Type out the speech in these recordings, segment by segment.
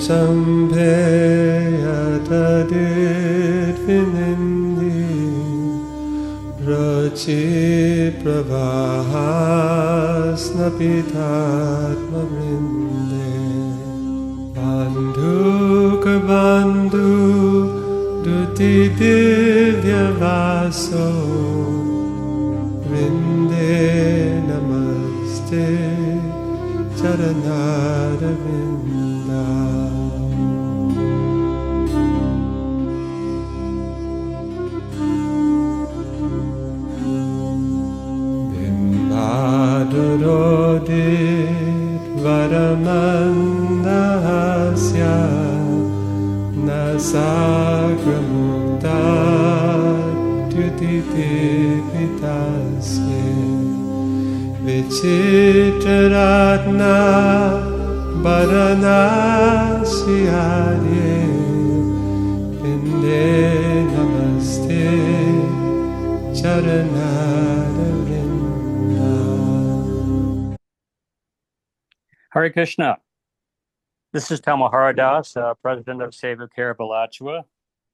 Champeyatadit vinindi Rachi pravahas napitatma vrinde Bandhu kabandhu duti divya vaso Vrinde namaste charanaravinda Bimbadodit varamandahasya nasagramukta tyutipitasye Vichitraratna Varanasiyadye Pinde Namaste Charanaravinda. Hare Krishna. This is Tamohara Das, President of Seva of Alachua.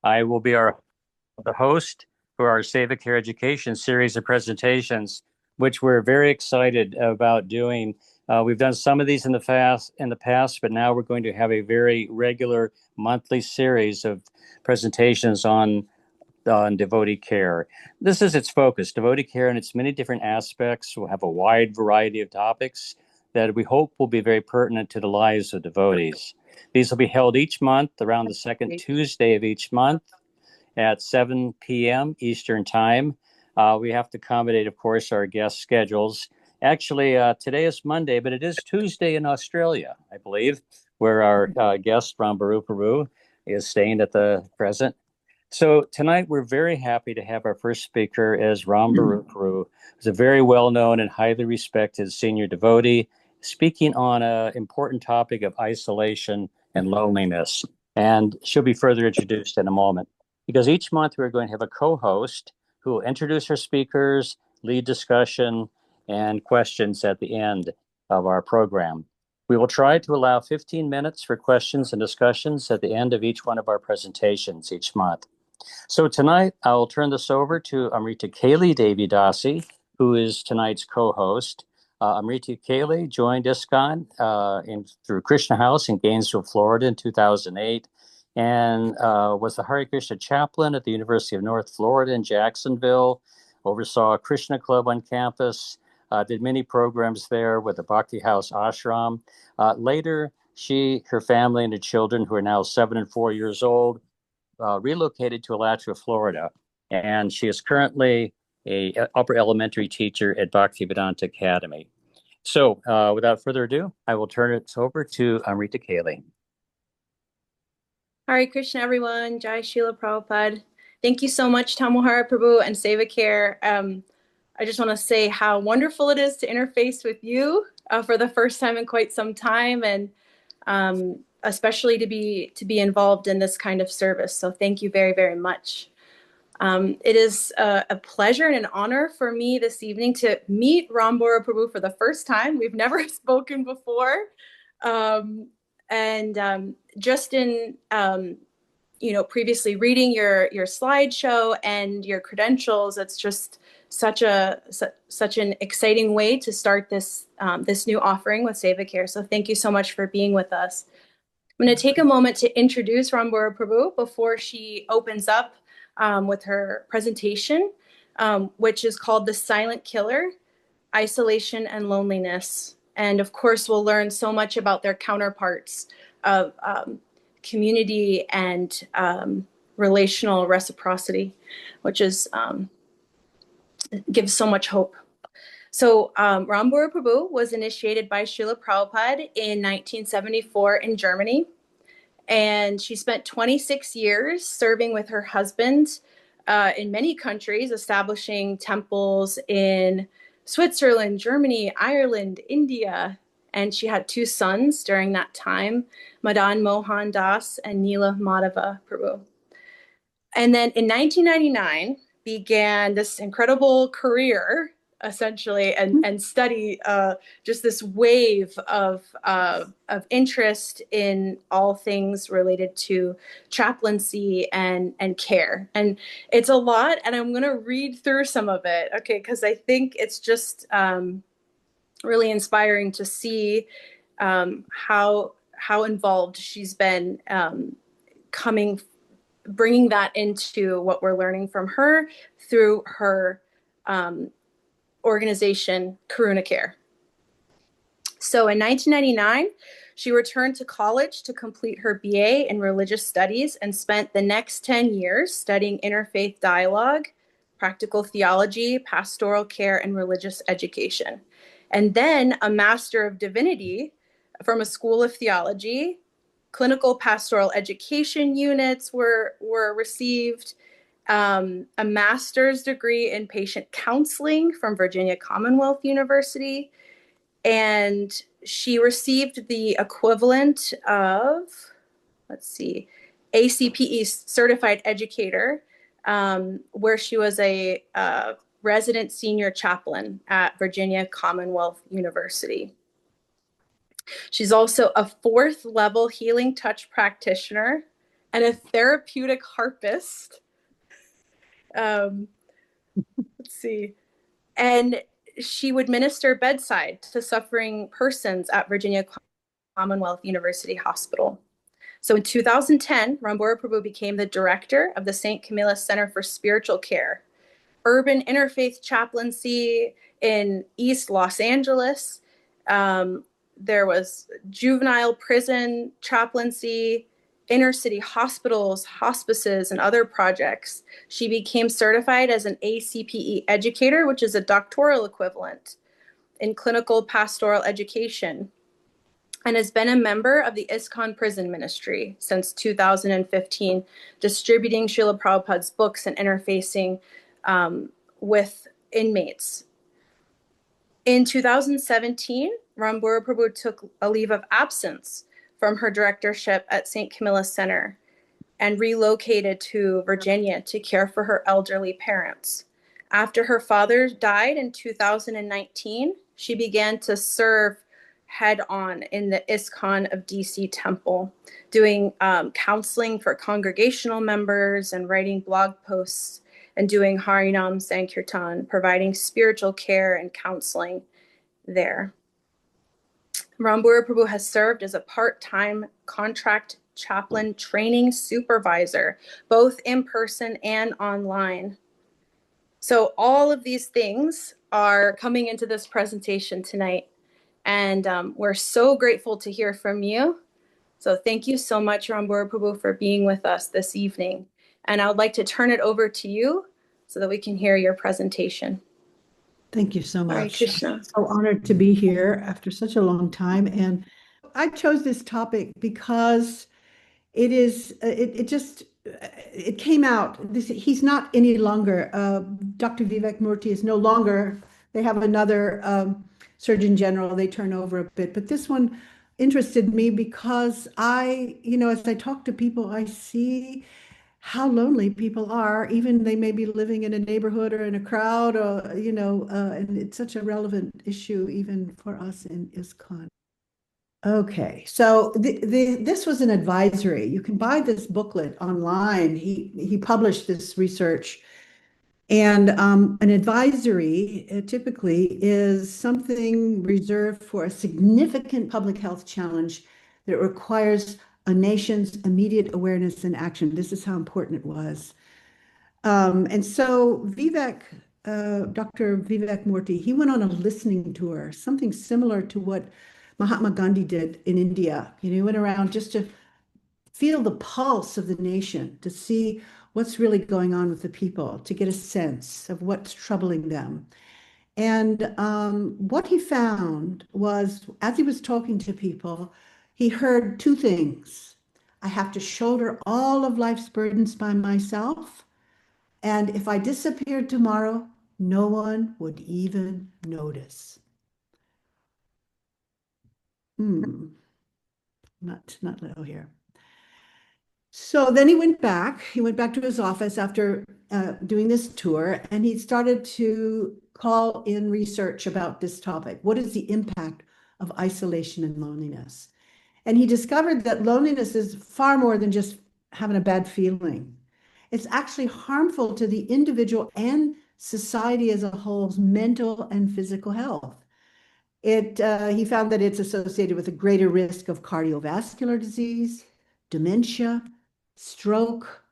I will be the host for our Civic Education series of presentations, which we're very excited about doing. We've done some of these in the past, but now we're going to have a very regular monthly series of presentations on devotee care. This is its focus, devotee care and its many different aspects. We'll have a wide variety of topics that we hope will be very pertinent to the lives of devotees. These will be held each month around the second Tuesday of each month at 7 p.m. Eastern Time. We have to accommodate, of course, our guest schedules. Actually, today is Monday, but it is Tuesday in Australia, I believe, where our guest, Rambhoru is staying at the present. So tonight, we're very happy to have our first speaker as Rambhoru, who's a very well-known and highly respected senior devotee, speaking on an important topic of isolation and loneliness. And she'll be further introduced in a moment. Because each month we're going to have a co-host who will introduce our speakers, lead discussion, and questions at the end of our program. We will try to allow 15 minutes for questions and discussions at the end of each one of our presentations each month. So tonight, I'll turn this over to Amrita Kali Devi Dasi, who is tonight's co-host. Amrita Kali joined ISKCON through Krishna House in Gainesville, Florida in 2008, and was the Hare Krishna chaplain at the University of North Florida in Jacksonville, oversaw a Krishna Club on campus, did many programs there with the Bhakti House Ashram. Later, she, her family, and her children, who are now 7 and 4 years old, relocated to Alachua, Florida, and she is currently a upper elementary teacher at Bhaktivedanta Academy. So without further ado, I will turn it over to Amrita Kali. Hare Krishna, everyone. Jai Srila Prabhupada. Thank you so much, Tamohara Prabhu and Seva Care. I just want to say how wonderful it is to interface with you for the first time in quite some time, and especially to be involved in this kind of service. So thank you very, very much. It is a pleasure and an honor for me this evening to meet Rambhoru Prabhu for the first time. We've never spoken before. Just in, previously reading your slideshow and your credentials, it's just such an exciting way to start this new offering with Seva Care. So thank you so much for being with us. I'm going to take a moment to introduce Rambhoru Prabhu before she opens up with her presentation, which is called The Silent Killer, Isolation and Loneliness. And of course, we'll learn so much about their counterparts of community and relational reciprocity, which gives so much hope. So Rambhoru Prabhu was initiated by Srila Prabhupada in 1974 in Germany. And she spent 26 years serving with her husband in many countries, establishing temples in Switzerland, Germany, Ireland, India. And she had 2 sons during that time, Madan Mohan Das and Neela Madhava Prabhu. And then in 1999 began this incredible career essentially, and study just this wave of interest in all things related to chaplaincy and care. And it's a lot, and I'm going to read through some of it, okay, because I think it's just really inspiring to see how involved she's been, bringing that into what we're learning from her through her organization, Karuna Care. So in 1999, she returned to college to complete her BA in religious studies and spent the next 10 years studying interfaith dialogue, practical theology, pastoral care, and religious education. And then a Master of Divinity from a School of Theology. Clinical pastoral education units were received, a master's degree in patient counseling from Virginia Commonwealth University, and she received the equivalent of, ACPE Certified Educator, where she was a resident senior chaplain at Virginia Commonwealth University. She's also a 4th level healing touch practitioner and a therapeutic harpist. And she would minister bedside to suffering persons at Virginia Commonwealth University Hospital. So in 2010, Rambhoru Prabhu became the director of the St. Camilla Center for Spiritual Care, urban interfaith chaplaincy in East Los Angeles. There was juvenile prison chaplaincy, inner city hospitals, hospices, and other projects. She became certified as an ACPE educator, which is a doctoral equivalent in clinical pastoral education, and has been a member of the ISKCON prison ministry since 2015, distributing Srila Prabhupada's books and interfacing with inmates. In 2017, Rambhoru Prabhu took a leave of absence from her directorship at St. Camilla Center and relocated to Virginia to care for her elderly parents. After her father died in 2019, she began to serve head-on in the ISKCON of DC Temple, doing counseling for congregational members and writing blog posts and doing Harinam Sankirtan, providing spiritual care and counseling there. Rambhoru Prabhu has served as a part-time contract chaplain training supervisor, both in person and online. So all of these things are coming into this presentation tonight, and we're so grateful to hear from you. So thank you so much, Rambhoru Prabhu, for being with us this evening. And I would like to turn it over to you so that we can hear your presentation. Thank you so much. Hare Krishna. I'm so honored to be here after such a long time. And I chose this topic because it is, it came out. He's not any longer, Dr. Vivek Murthy is no longer, they have another Surgeon General, they turn over a bit. But this one interested me because as I talk to people, I see how lonely people are, even they may be living in a neighborhood or in a crowd, or, and it's such a relevant issue even for us in ISKCON. Okay, so this was an advisory. You can buy this booklet online. He published this research. And an advisory typically is something reserved for a significant public health challenge that requires a nation's immediate awareness and action. This is how important it was. And so Vivek, Dr. Vivek Murthy, he went on a listening tour, something similar to what Mahatma Gandhi did in India. He went around just to feel the pulse of the nation, to see what's really going on with the people, to get a sense of what's troubling them. And what he found was, as he was talking to people, he heard two things. I have to shoulder all of life's burdens by myself. And if I disappeared tomorrow, no one would even notice. Not low here. So then he went back to his office after doing this tour, and he started to call in research about this topic. What is the impact of isolation and loneliness? And he discovered that loneliness is far more than just having a bad feeling. It's actually harmful to the individual and society as a whole's mental and physical health. He found that it's associated with a greater risk of cardiovascular disease, dementia, stroke,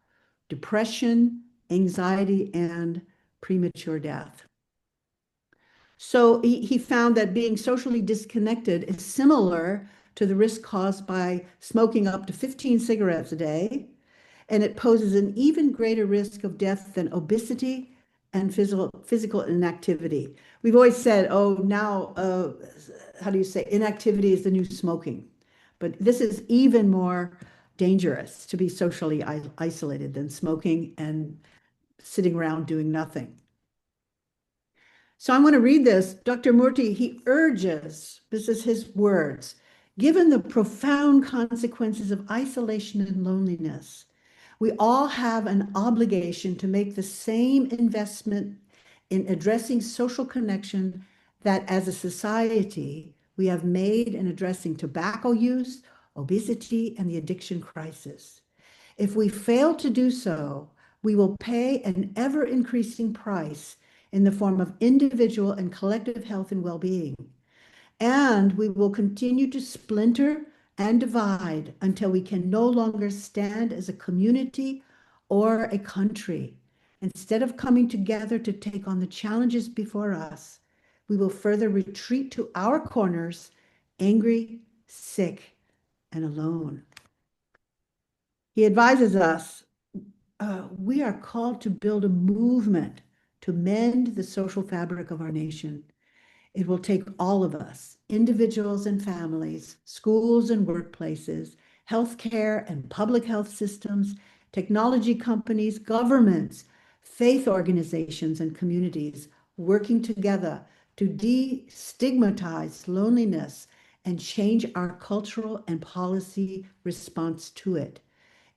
depression, anxiety, and premature death. So he found that being socially disconnected is similar to the risk caused by smoking up to 15 cigarettes a day, and it poses an even greater risk of death than obesity and physical inactivity. We've always said, oh, now, how do you say, inactivity is the new smoking. But this is even more dangerous to be socially isolated than smoking and sitting around doing nothing. So I want to read this. Dr. Murthy, he urges, this is his words, given the profound consequences of isolation and loneliness, we all have an obligation to make the same investment in addressing social connection that as a society we have made in addressing tobacco use, obesity, and the addiction crisis. If we fail to do so, we will pay an ever-increasing price in the form of individual and collective health and well-being. And we will continue to splinter and divide until we can no longer stand as a community or a country. Instead of coming together to take on the challenges before us, we will further retreat to our corners, angry, sick, and alone. He advises us, we are called to build a movement to mend the social fabric of our nation. It will take all of us, individuals and families, schools and workplaces, healthcare and public health systems, technology companies, governments, faith organizations, and communities working together to destigmatize loneliness and change our cultural and policy response to it.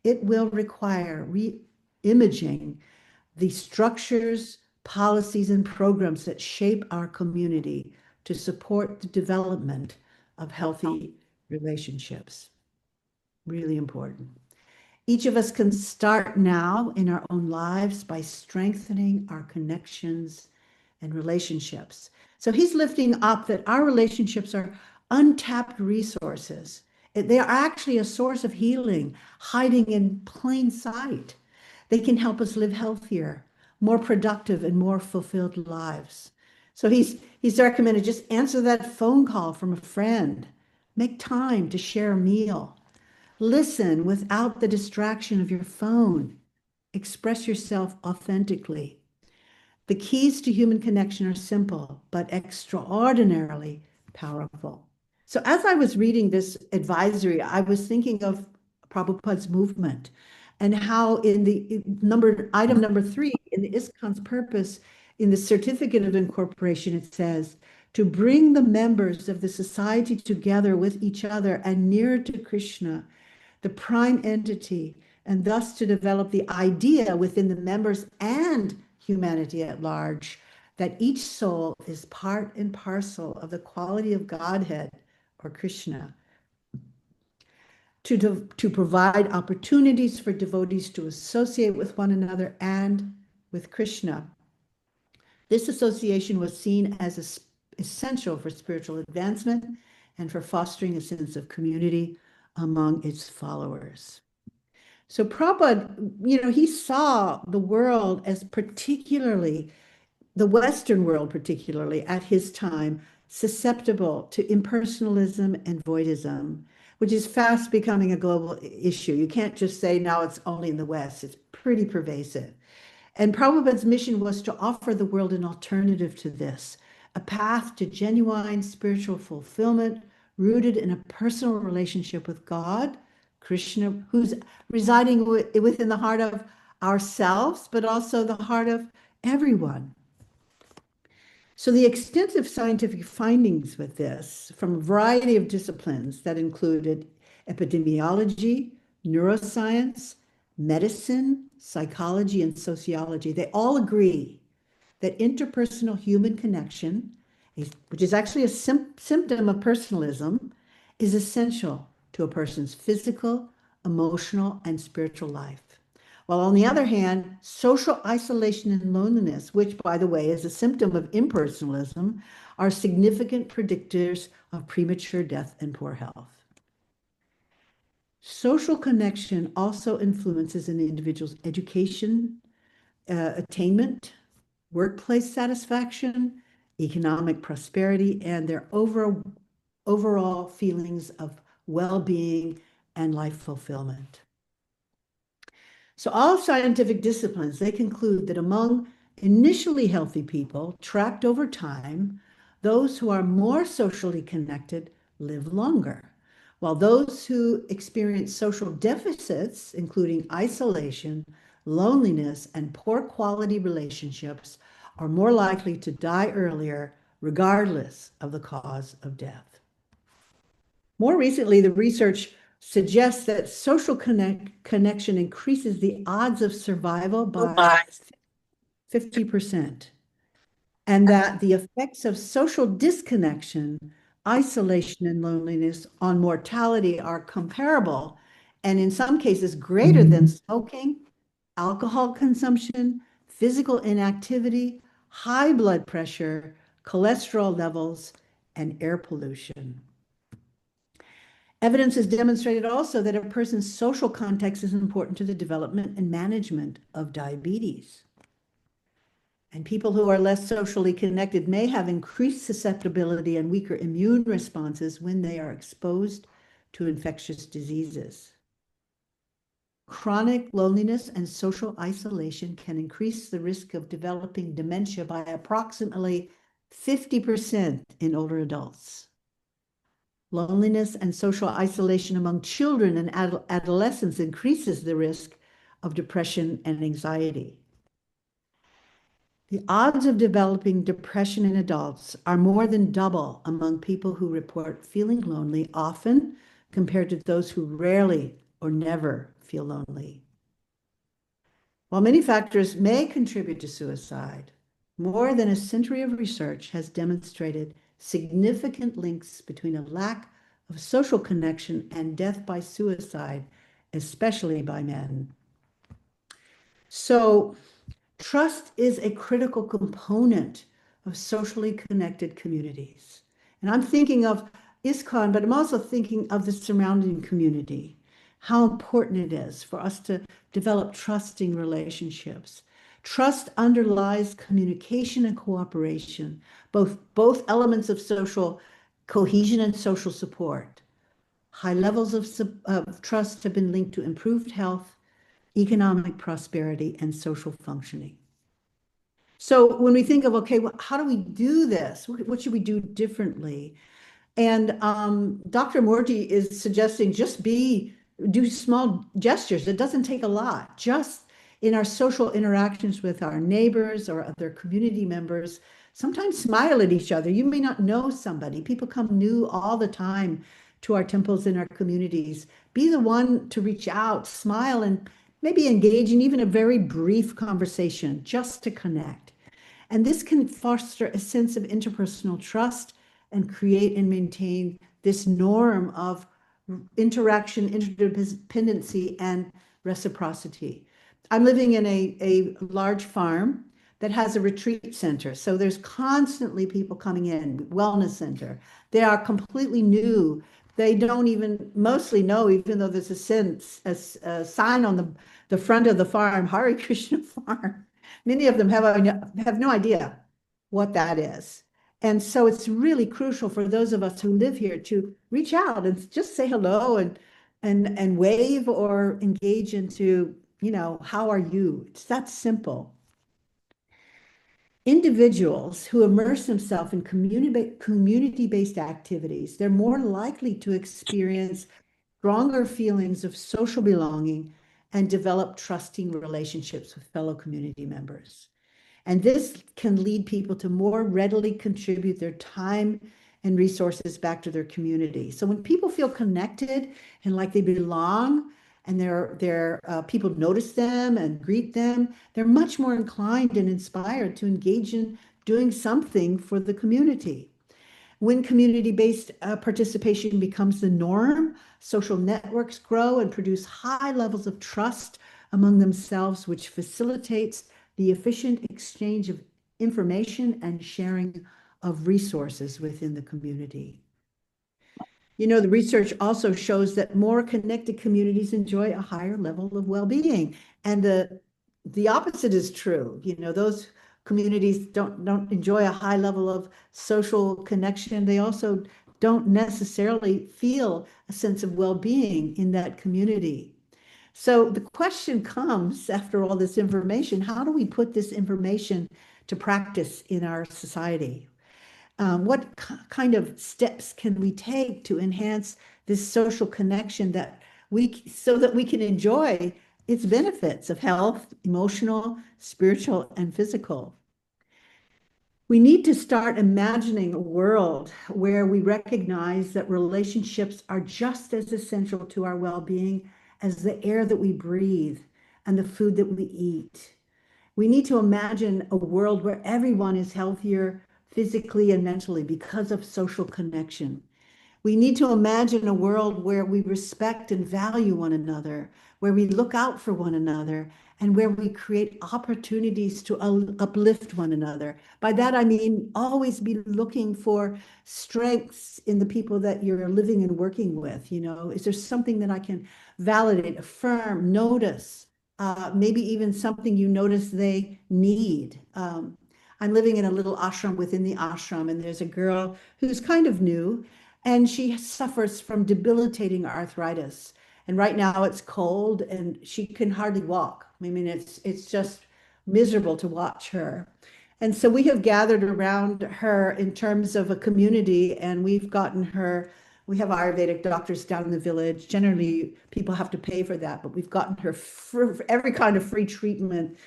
It will require re-imaging the structures, policies, and programs that shape our community to support the development of healthy relationships. Really important. Each of us can start now in our own lives by strengthening our connections and relationships. So he's lifting up that our relationships are untapped resources. They are actually a source of healing, hiding in plain sight. They can help us live healthier, more productive, and more fulfilled lives. So he's recommended just answer that phone call from a friend. Make time to share a meal. Listen without the distraction of your phone. Express yourself authentically. The keys to human connection are simple, but extraordinarily powerful. So as I was reading this advisory, I was thinking of Prabhupada's movement and how in the item number 3 in the ISKCON's purpose, in the certificate of incorporation, it says, to bring the members of the society together with each other and nearer to Krishna, the prime entity, and thus to develop the idea within the members and humanity at large that each soul is part and parcel of the quality of Godhead or Krishna, to provide opportunities for devotees to associate with one another and with Krishna. This association was seen as essential for spiritual advancement and for fostering a sense of community among its followers. So Prabhupada, he saw the world as particularly, the Western world particularly at his time, susceptible to impersonalism and voidism, which is fast becoming a global issue. You can't just say now it's only in the West. It's pretty pervasive. And Prabhupada's mission was to offer the world an alternative to this, a path to genuine spiritual fulfillment rooted in a personal relationship with God, Krishna, who's residing within the heart of ourselves, but also the heart of everyone. So the extensive scientific findings with this from a variety of disciplines that included epidemiology, neuroscience, medicine, psychology, and sociology, they all agree that interpersonal human connection, which is actually a symptom of personalism, is essential to a person's physical, emotional, and spiritual life. While on the other hand, social isolation and loneliness, which by the way is a symptom of impersonalism, are significant predictors of premature death and poor health. Social connection also influences an individual's education, attainment, workplace satisfaction, economic prosperity, and their overall feelings of well-being and life fulfillment. So all scientific disciplines, they conclude that among initially healthy people tracked over time, those who are more socially connected live longer, while those who experience social deficits, including isolation, loneliness, and poor quality relationships, are more likely to die earlier, regardless of the cause of death. More recently, the research suggests that social connection increases the odds of survival by 50%, and that the effects of social disconnection, isolation, and loneliness on mortality are comparable, and in some cases greater than smoking, alcohol consumption, physical inactivity, high blood pressure, cholesterol levels, and air pollution. Evidence has demonstrated also that a person's social context is important to the development and management of diabetes. And people who are less socially connected may have increased susceptibility and weaker immune responses when they are exposed to infectious diseases. Chronic loneliness and social isolation can increase the risk of developing dementia by approximately 50% in older adults. Loneliness and social isolation among children and adolescents increases the risk of depression and anxiety. The odds of developing depression in adults are more than double among people who report feeling lonely often compared to those who rarely or never feel lonely. While many factors may contribute to suicide, more than a century of research has demonstrated significant links between a lack of social connection and death by suicide, especially by men. So, trust is a critical component of socially connected communities. And I'm thinking of ISKCON, but I'm also thinking of the surrounding community, how important it is for us to develop trusting relationships. Trust underlies communication and cooperation, both elements of social cohesion and social support. High levels of trust have been linked to improved health, economic prosperity, and social functioning. So when we think of, okay, well, how do we do this? What should we do differently? And Dr. Murthy is suggesting do small gestures. It doesn't take a lot. Just in our social interactions with our neighbors or other community members, sometimes smile at each other. You may not know somebody. People come new all the time to our temples in our communities. Be the one to reach out, smile, and maybe engage in even a very brief conversation just to connect. And this can foster a sense of interpersonal trust and create and maintain this norm of interaction, interdependency, and reciprocity. I'm living in a large farm that has a retreat center. So there's constantly people coming in, wellness center. They are completely new. They don't even mostly know, even though there's a sign on the front of the farm, Hare Krishna farm. Many of them have no idea what that is. And so it's really crucial for those of us who live here to reach out and just say hello and wave or engage into, how are you? It's that simple. Individuals who immerse themselves in community-based activities, they're more likely to experience stronger feelings of social belonging and develop trusting relationships with fellow community members. And this can lead people to more readily contribute their time and resources back to their community. So when people feel connected and like they belong, and people notice them and greet them, they're much more inclined and inspired to engage in doing something for the community. When community-based participation becomes the norm, social networks grow and produce high levels of trust among themselves, which facilitates the efficient exchange of information and sharing of resources within the community. You know, the research also shows that more connected communities enjoy a higher level of well-being. And the opposite is true. You know, those communities don't enjoy a high level of social connection. They also don't necessarily feel a sense of well-being in that community. So the question comes, after all this information, how do we put this information to practice in our society? What kind of steps can we take to enhance this social connection so that we can enjoy its benefits of health, emotional, spiritual, and physical? We need to start imagining a world where we recognize that relationships are just as essential to our well-being as the air that we breathe and the food that we eat. We need to imagine a world where everyone is healthier physically and mentally because of social connection. We need to imagine a world where we respect and value one another, where we look out for one another, and where we create opportunities to uplift one another. By that, I mean always be looking for strengths in the people that you're living and working with. You know, is there something that I can validate, affirm, notice? Maybe even something you notice they need. I'm living in a little ashram within the ashram, and there's a girl who's kind of new, and she suffers from debilitating arthritis. And right now it's cold and she can hardly walk. I mean, it's just miserable to watch her. And so we have gathered around her in terms of a community, and we have Ayurvedic doctors down in the village. Generally, people have to pay for that, but we've gotten her for every kind of free treatment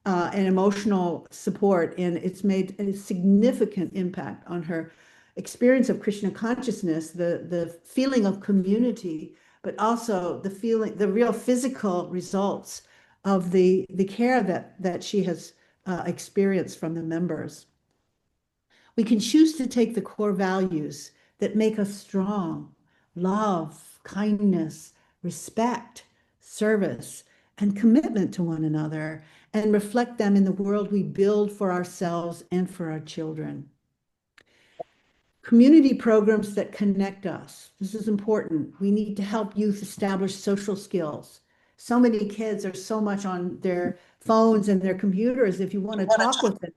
and emotional support, and it's made a significant impact on her experience of Krishna consciousness, the feeling of community, but also the real physical results of the care that she has experienced from the members. We can choose to take the core values that make us strong: love, kindness, respect, service, and commitment to one another, and reflect them in the world we build for ourselves and for our children. Community programs that connect us. This is important. We need to help youth establish social skills. So many kids are so much on their phones and their computers. If you want to talk with them,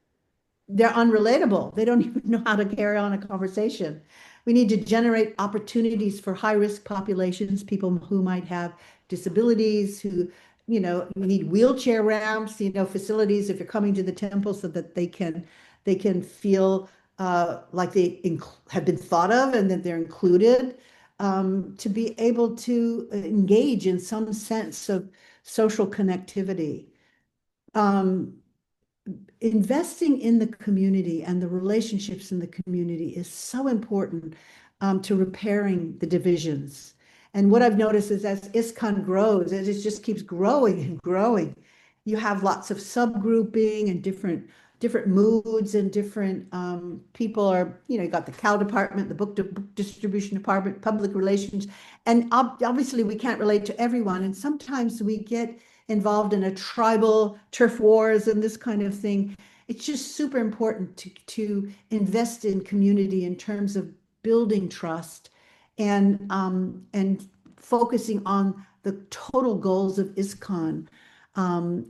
they're unrelatable. They don't even know how to carry on a conversation. We need to generate opportunities for high-risk populations, people who might have disabilities, who, you know, we need wheelchair ramps, you know, facilities if you're coming to the temple so that they can feel like they have been thought of and that they're included, to be able to engage in some sense of social connectivity. Investing in the community and the relationships in the community is so important to repairing the divisions. And what I've noticed is as ISKCON grows, it just keeps growing and growing. You have lots of subgrouping and different moods, and different people are, you know, you got the cow department, the book distribution department, public relations, and obviously we can't relate to everyone. And sometimes we get involved in a tribal turf wars and this kind of thing. It's just super important to invest in community in terms of building trust and focusing on the total goals of ISKCON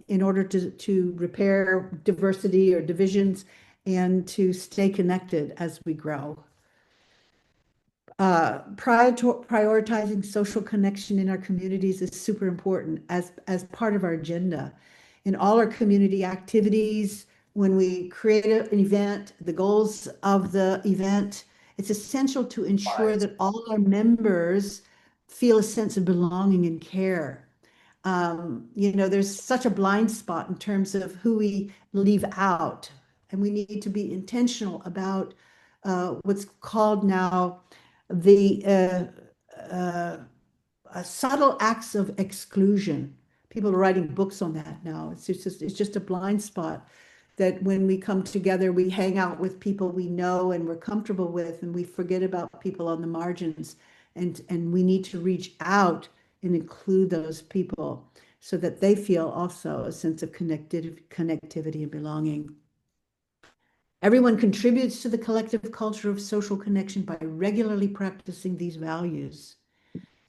in order to repair diversity or divisions and to stay connected as we grow. Prioritizing social connection in our communities is super important as part of our agenda. In all our community activities, when we create an event, the goals of the event, it's essential to ensure that all our members feel a sense of belonging and care. You know, there's such a blind spot in terms of who we leave out, and we need to be intentional about what's called now the subtle acts of exclusion. People are writing books on that now. It's just a blind spot that when we come together, we hang out with people we know and we're comfortable with, and we forget about people on the margins. And we need to reach out and include those people so that they feel also a sense of connectivity and belonging. Everyone contributes to the collective culture of social connection by regularly practicing these values.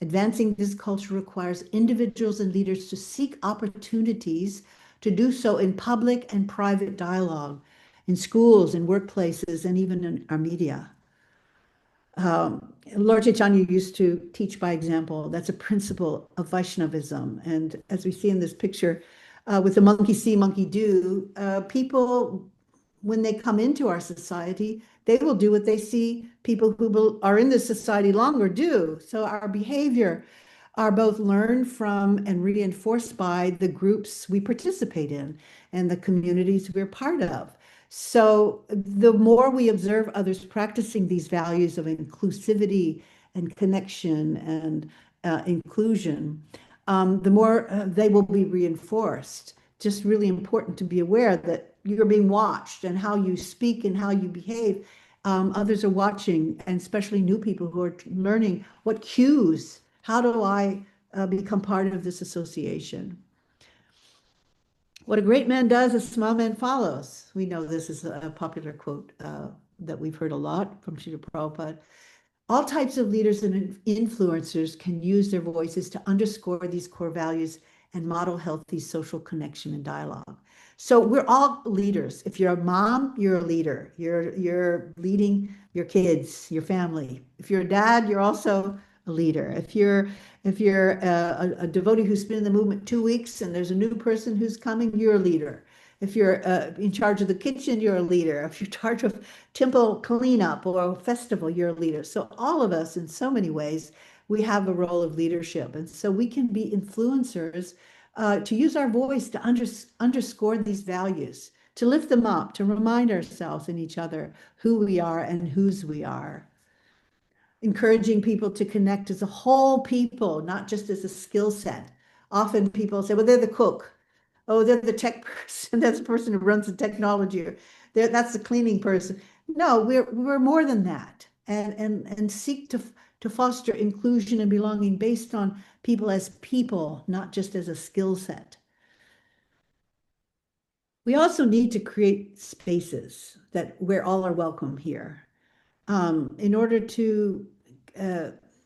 Advancing this culture requires individuals and leaders to seek opportunities to do so in public and private dialogue, in schools, in workplaces, and even in our media. Lord Chaitanya used to teach by example. That's a principle of Vaishnavism. And as we see in this picture, with the monkey see, monkey do, people, when they come into our society, they will do what they see people who are in this society longer do. So our behavior are both learned from and reinforced by the groups we participate in and the communities we're part of. So the more we observe others practicing these values of inclusivity and connection and inclusion, the more they will be reinforced. Just really important to be aware that you're being watched, and how you speak and how you behave. Others are watching, and especially new people who are learning what cues, how do I become part of this association? What a great man does, a small man follows. We know this is a popular quote that we've heard a lot from Srila Prabhupada. All types of leaders and influencers can use their voices to underscore these core values and model healthy social connection and dialogue. So we're all leaders. If you're a mom, you're a leader. You're leading your kids, your family. If you're a dad, you're also a leader. If you're a devotee who's been in the movement 2 weeks and there's a new person who's coming, you're a leader. If you're in charge of the kitchen, you're a leader. If you're in charge of temple cleanup or a festival, you're a leader. So all of us, in so many ways, we have a role of leadership. And so we can be influencers to use our voice to underscore these values, to lift them up, to remind ourselves and each other who we are and whose we are. Encouraging people to connect as a whole people, not just as a skill set. Often people say, well, they're the cook. Oh, they're the tech person. That's the person who runs the technology. Or that's the cleaning person. No, we're more than that. And seek to foster inclusion and belonging based on people as people, not just as a skill set. We also need to create spaces where all are welcome here, in order to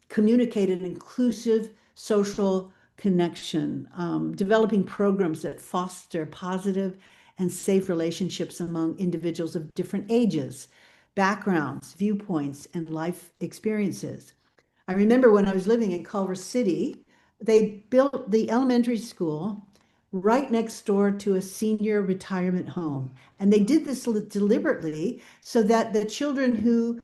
communicate an inclusive social connection, developing programs that foster positive and safe relationships among individuals of different ages, backgrounds, viewpoints, and life experiences. I remember when I was living in Culver City, they built the elementary school right next door to a senior retirement home. And they did this deliberately so that the children who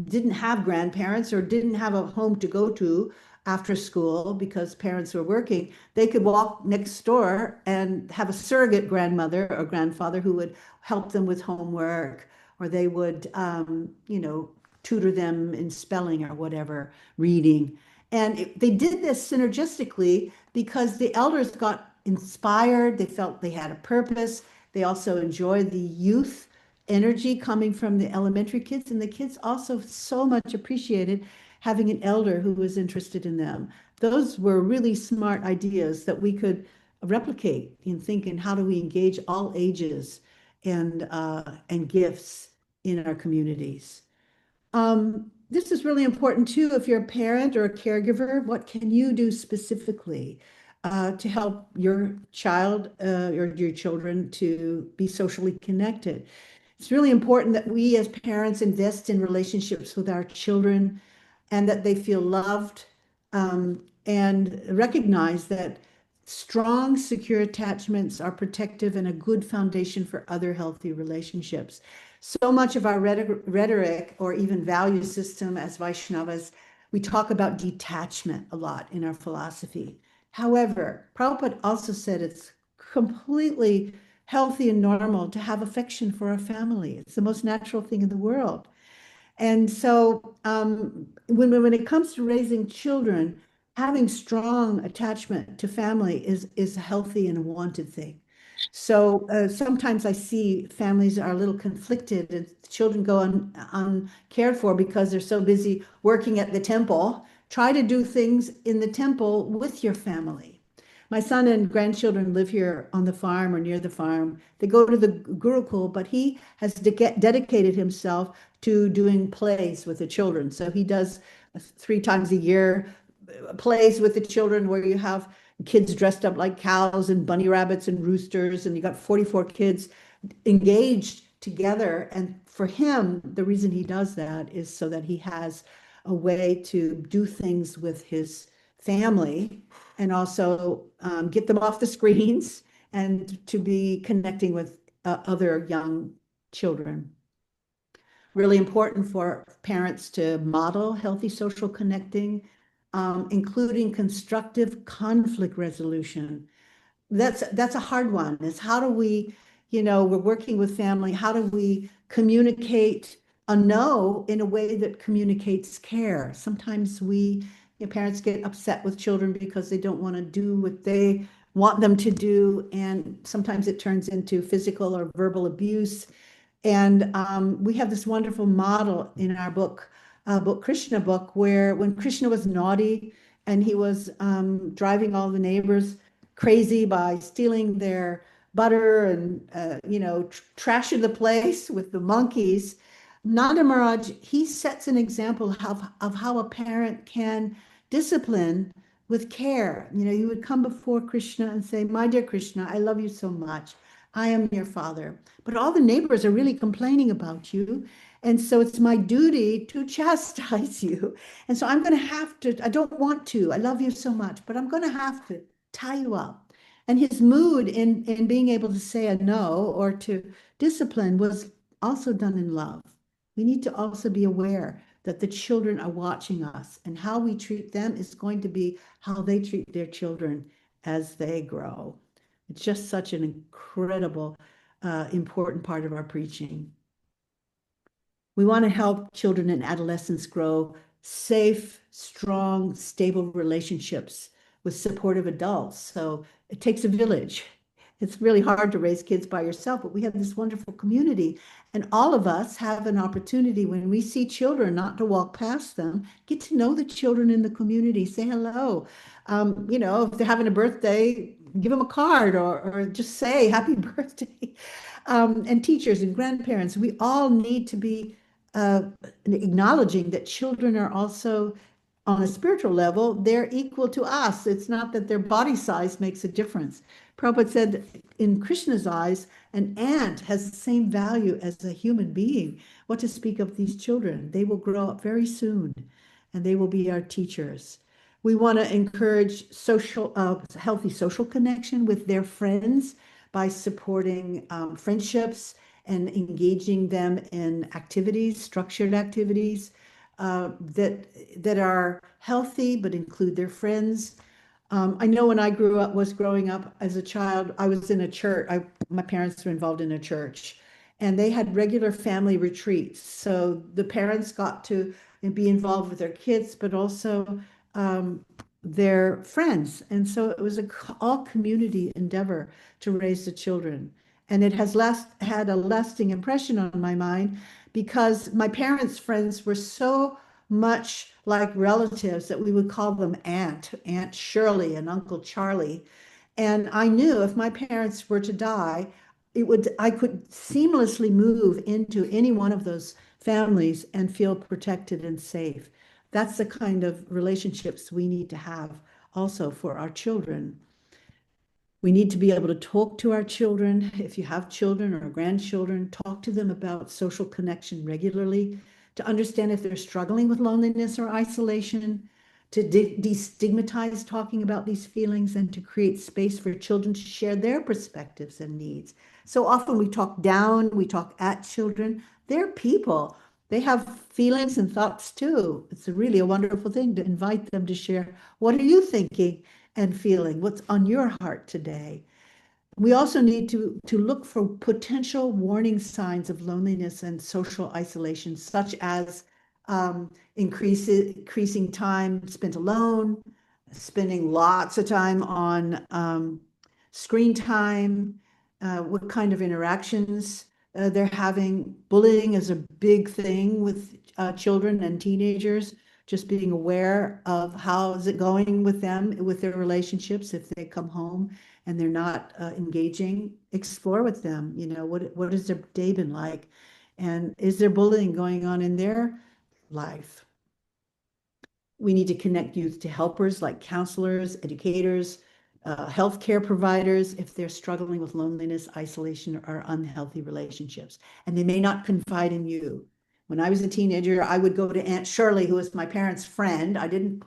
didn't have grandparents or didn't have a home to go to after school because parents were working, they could walk next door and have a surrogate grandmother or grandfather who would help them with homework, or they would, tutor them in spelling or whatever, reading. And they did this synergistically because the elders got inspired. They felt they had a purpose. They also enjoyed the youth energy coming from the elementary kids. And the kids also so much appreciated having an elder who was interested in them. Those were really smart ideas that we could replicate in thinking, how do we engage all ages and gifts in our communities? This is really important too. If you're a parent or a caregiver, what can you do specifically to help your child or your children to be socially connected? It's really important that we as parents invest in relationships with our children and that they feel loved, and recognize that strong, secure attachments are protective and a good foundation for other healthy relationships. So much of our rhetoric or even value system as Vaishnavas, we talk about detachment a lot in our philosophy. However, Prabhupada also said it's completely healthy and normal to have affection for a family. It's the most natural thing in the world. And so when it comes to raising children, having strong attachment to family is a healthy and a wanted thing. So sometimes I see families are a little conflicted and children go uncared for because they're so busy working at the temple. Try to do things in the temple with your family. My son and grandchildren live here on the farm or near the farm. They go to the Gurukul, but he has dedicated himself to doing plays with the children. So he does 3 times a year plays with the children where you have kids dressed up like cows and bunny rabbits and roosters, and you got 44 kids engaged together. And for him, the reason he does that is so that he has a way to do things with his family and also get them off the screens and to be connecting with other young children. Really important for parents to model healthy social connecting, including constructive conflict resolution. That's a hard one. Is how do we, we're working with family, how do we communicate a no in a way that communicates care? Sometimes parents get upset with children because they don't want to do what they want them to do, and sometimes it turns into physical or verbal abuse. And we have this wonderful model in our book Krishna book, where when Krishna was naughty and he was driving all the neighbors crazy by stealing their butter and trashing the place with the monkeys, Nanda Maharaj, he sets an example of how a parent can discipline with care. He would come before Krishna and say, "My dear Krishna, I love you so much. I am your father, but all the neighbors are really complaining about you. And so it's my duty to chastise you. And so I'm going to have to, I don't want to, I love you so much, but I'm going to have to tie you up." And his mood in being able to say a no or to discipline was also done in love. We need to also be aware that the children are watching us, and how we treat them is going to be how they treat their children as they grow. It's just such an incredible, important part of our preaching. We want to help children and adolescents grow safe, strong, stable relationships with supportive adults. So it takes a village. It's really hard to raise kids by yourself, but we have this wonderful community. And all of us have an opportunity when we see children not to walk past them, get to know the children in the community, say hello. If they're having a birthday, give them a card or just say happy birthday. And teachers and grandparents, we all need to be acknowledging that children are also, on a spiritual level, they're equal to us. It's not that their body size makes a difference. Prabhupada said, in Krishna's eyes, an ant has the same value as a human being. What to speak of these children? They will grow up very soon, and they will be our teachers. We want to encourage healthy social connection with their friends by supporting friendships and engaging them in activities, structured activities that are healthy but include their friends. I know when I was growing up as a child, I was in a church. My parents were involved in a church, and they had regular family retreats. So the parents got to be involved with their kids, but also their friends. And so it was all community endeavor to raise the children. And it has had a lasting impression on my mind because my parents' friends were so much like relatives that we would call them Aunt Shirley and Uncle Charlie. And I knew if my parents were to die, I could seamlessly move into any one of those families and feel protected and safe. That's the kind of relationships we need to have also for our children. We need to be able to talk to our children. If you have children or grandchildren, talk to them about social connection regularly to understand if they're struggling with loneliness or isolation, to destigmatize talking about these feelings, and to create space for children to share their perspectives and needs. So often we talk down, we talk at children. They're people. They have feelings and thoughts too. It's really a wonderful thing to invite them to share. What are you thinking and feeling? What's on your heart today? We also need to look for potential warning signs of loneliness and social isolation, such as increasing time spent alone, spending lots of time on screen time, what kind of interactions they're having. Bullying is a big thing with children and teenagers. Just being aware of how is it going with them, with their relationships. If they come home and they're not engaging, explore with them. What has their day been like, and is there bullying going on in their life? We need to connect youth to helpers like counselors, educators, healthcare providers if they're struggling with loneliness, isolation, or unhealthy relationships. And they may not confide in you. When I was a teenager, I would go to Aunt Shirley, who was my parents' friend. I didn't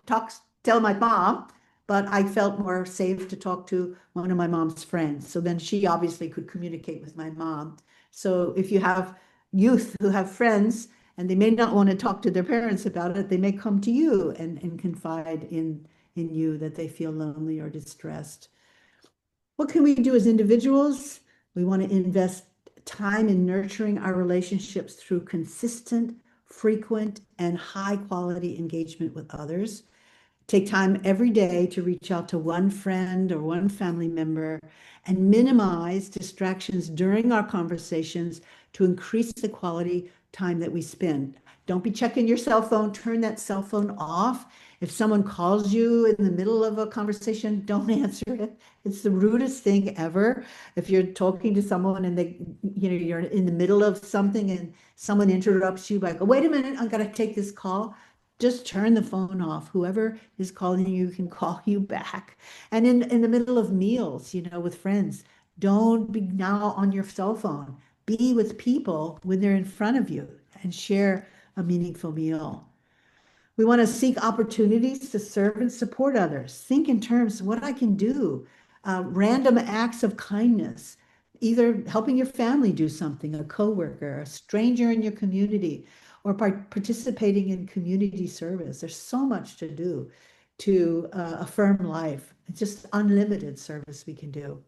tell my mom, but I felt more safe to talk to one of my mom's friends. So then she obviously could communicate with my mom. So if you have youth who have friends and they may not want to talk to their parents about it, they may come to you and confide in you that they feel lonely or distressed. What can we do as individuals? We want to invest time in nurturing our relationships through consistent, frequent, and high quality engagement with others. Take time every day to reach out to one friend or one family member and minimize distractions during our conversations to increase the quality time that we spend. Don't be checking your cell phone. Turn that cell phone off. If someone calls you in the middle of a conversation, don't answer it. It's the rudest thing ever. If you're talking to someone and you're in the middle of something and someone interrupts you by, wait a minute, I gotta take this call. Just turn the phone off. Whoever is calling you can call you back. And in the middle of meals, with friends, don't be now on your cell phone. Be with people when they're in front of you and share a meaningful meal. We want to seek opportunities to serve and support others. Think in terms of what I can do, random acts of kindness, either helping your family do something, a coworker, a stranger in your community, or participating in community service. There's so much to do to affirm life. It's just unlimited service we can do.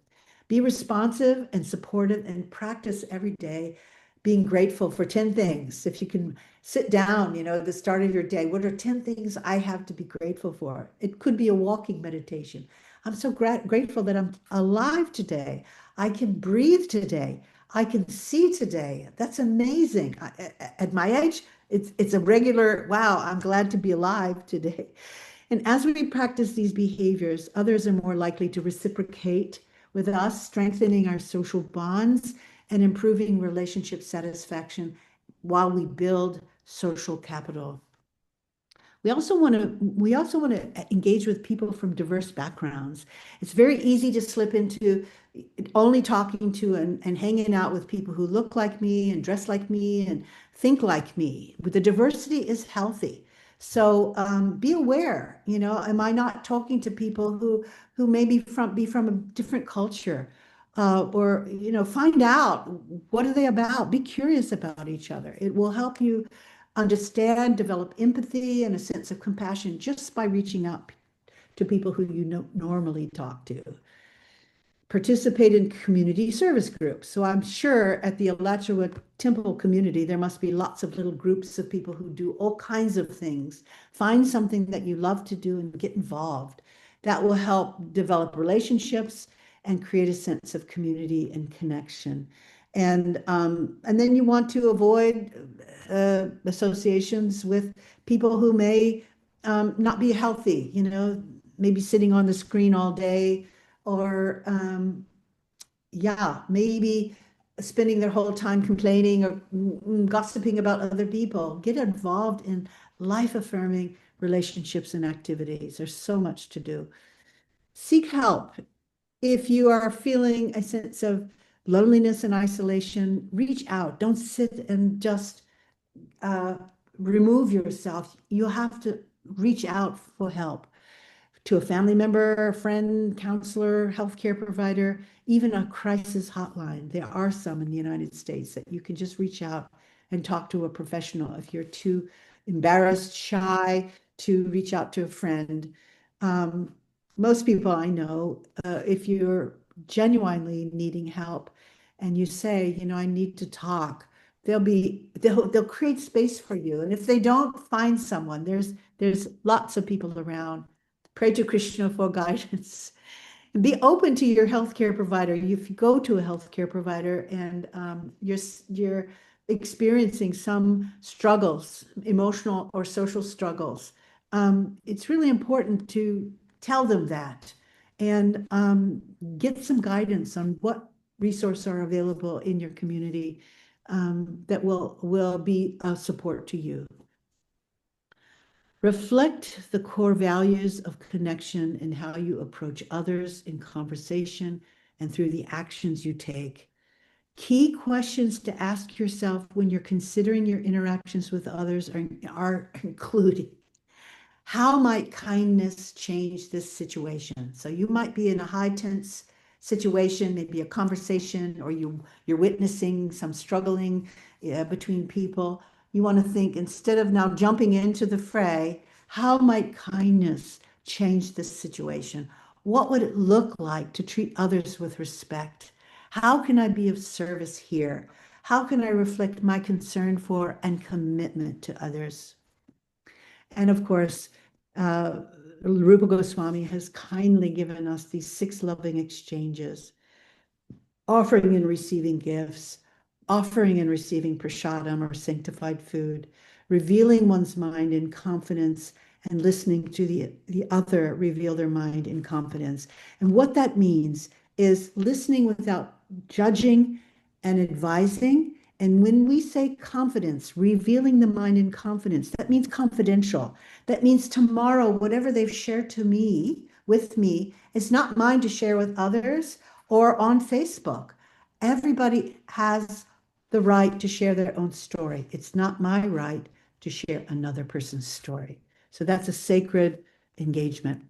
Be responsive and supportive and practice every day being grateful for 10 things. If you can sit down, at the start of your day, what are 10 things I have to be grateful for? It could be a walking meditation. I'm so grateful that I'm alive today. I can breathe today. I can see today. That's amazing. At my age, it's a regular, wow, I'm glad to be alive today. And as we practice these behaviors, others are more likely to reciprocate with us, strengthening our social bonds and improving relationship satisfaction while we build social capital. We also want to engage with people from diverse backgrounds. It's very easy to slip into only talking to and hanging out with people who look like me and dress like me and think like me. But the diversity is healthy. So be aware, am I not talking to people who may be from a different culture? Or find out, what are they about? Be curious about each other. It will help you understand, develop empathy and a sense of compassion just by reaching out to people who you normally talk to. Participate in community service groups. So I'm sure at the Alachua Temple community, there must be lots of little groups of people who do all kinds of things. Find something that you love to do and get involved. That will help develop relationships and create a sense of community and connection. And then you want to avoid associations with people who may not be healthy, maybe sitting on the screen all day, or maybe spending their whole time complaining or gossiping about other people. Get involved in life-affirming relationships and activities. There's so much to do. Seek help. If you are feeling a sense of loneliness and isolation, reach out. Don't sit and just remove yourself. You have to reach out for help to a family member, a friend, counselor, healthcare provider, even a crisis hotline. There are some in the United States that you can just reach out and talk to a professional if you're too embarrassed, shy to reach out to a friend. Most people I know, if you're genuinely needing help and you say, I need to talk, they'll create space for you. And if they don't, find someone. There's lots of people around Pray to Krishna for guidance. And be open to your healthcare provider. If you go to a healthcare provider and you're experiencing some struggles, emotional or social struggles, it's really important to tell them that and get some guidance on what resources are available in your community that will be a support to you. Reflect the core values of connection in how you approach others in conversation and through the actions you take. Key questions to ask yourself when you're considering your interactions with others are including, how might kindness change this situation? So you might be in a high tense situation, maybe a conversation, or you're witnessing some struggling between people. You want to think, instead of now jumping into the fray, how might kindness change this situation? What would it look like to treat others with respect? How can I be of service here? How can I reflect my concern for and commitment to others? And of course, Rupa Goswami has kindly given us these 6 loving exchanges: offering and receiving gifts, offering and receiving prasadam or sanctified food, revealing one's mind in confidence, and listening to the other reveal their mind in confidence. And what that means is listening without judging and advising. And when we say confidence, revealing the mind in confidence, that means confidential. That means tomorrow, whatever they've shared to me, with me, is not mine to share with others or on Facebook. Everybody has the right to share their own story. It's not my right to share another person's story. So that's a sacred engagement.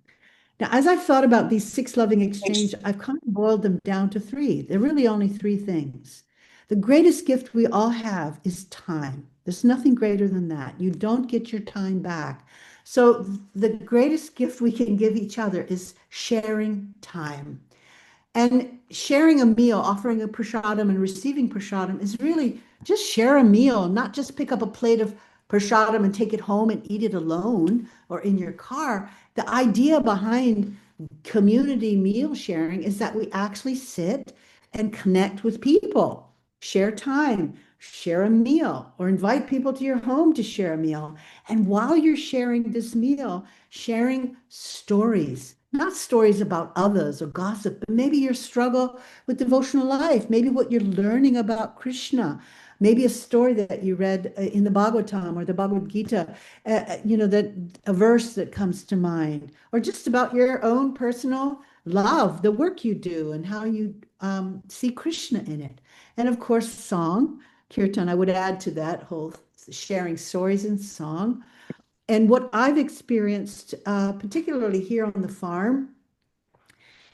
Now, as I've thought about these 6 loving exchanges, I've kind of boiled them down to 3. They're really only 3 things. The greatest gift we all have is time. There's nothing greater than that. You don't get your time back. So the greatest gift we can give each other is sharing time. And sharing a meal, offering a prasadam and receiving prasadam, is really just share a meal, not just pick up a plate of prasadam and take it home and eat it alone or in your car. The idea behind community meal sharing is that we actually sit and connect with people, share time, share a meal, or invite people to your home to share a meal. And while you're sharing this meal, sharing stories, not stories about others or gossip, but maybe your struggle with devotional life, maybe what you're learning about Krishna, maybe a story that you read in the Bhagavatam or the Bhagavad Gita, that a verse that comes to mind, or just about your own personal love, the work you do, and how you see Krishna in it. And of course, song, kirtan, I would add to that whole sharing stories in song. And what I've experienced, particularly here on the farm,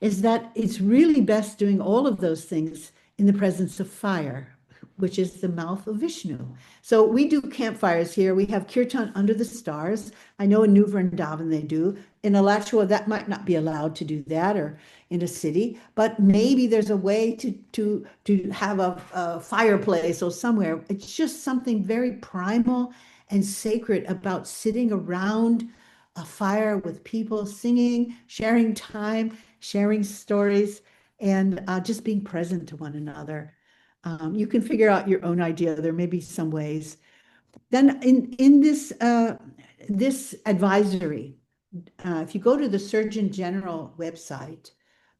is that it's really best doing all of those things in the presence of fire, which is the mouth of Vishnu. So we do campfires here. We have kirtan under the stars. I know in New Vrindavan they do. In Alachua, that might not be allowed to do that, or in a city, but maybe there's a way to have a fireplace or somewhere. It's just something very primal and sacred about sitting around a fire with people, singing, sharing time, sharing stories, and just being present to one another. You can figure out your own idea. There may be some ways. Then in this advisory, if you go to the Surgeon General website,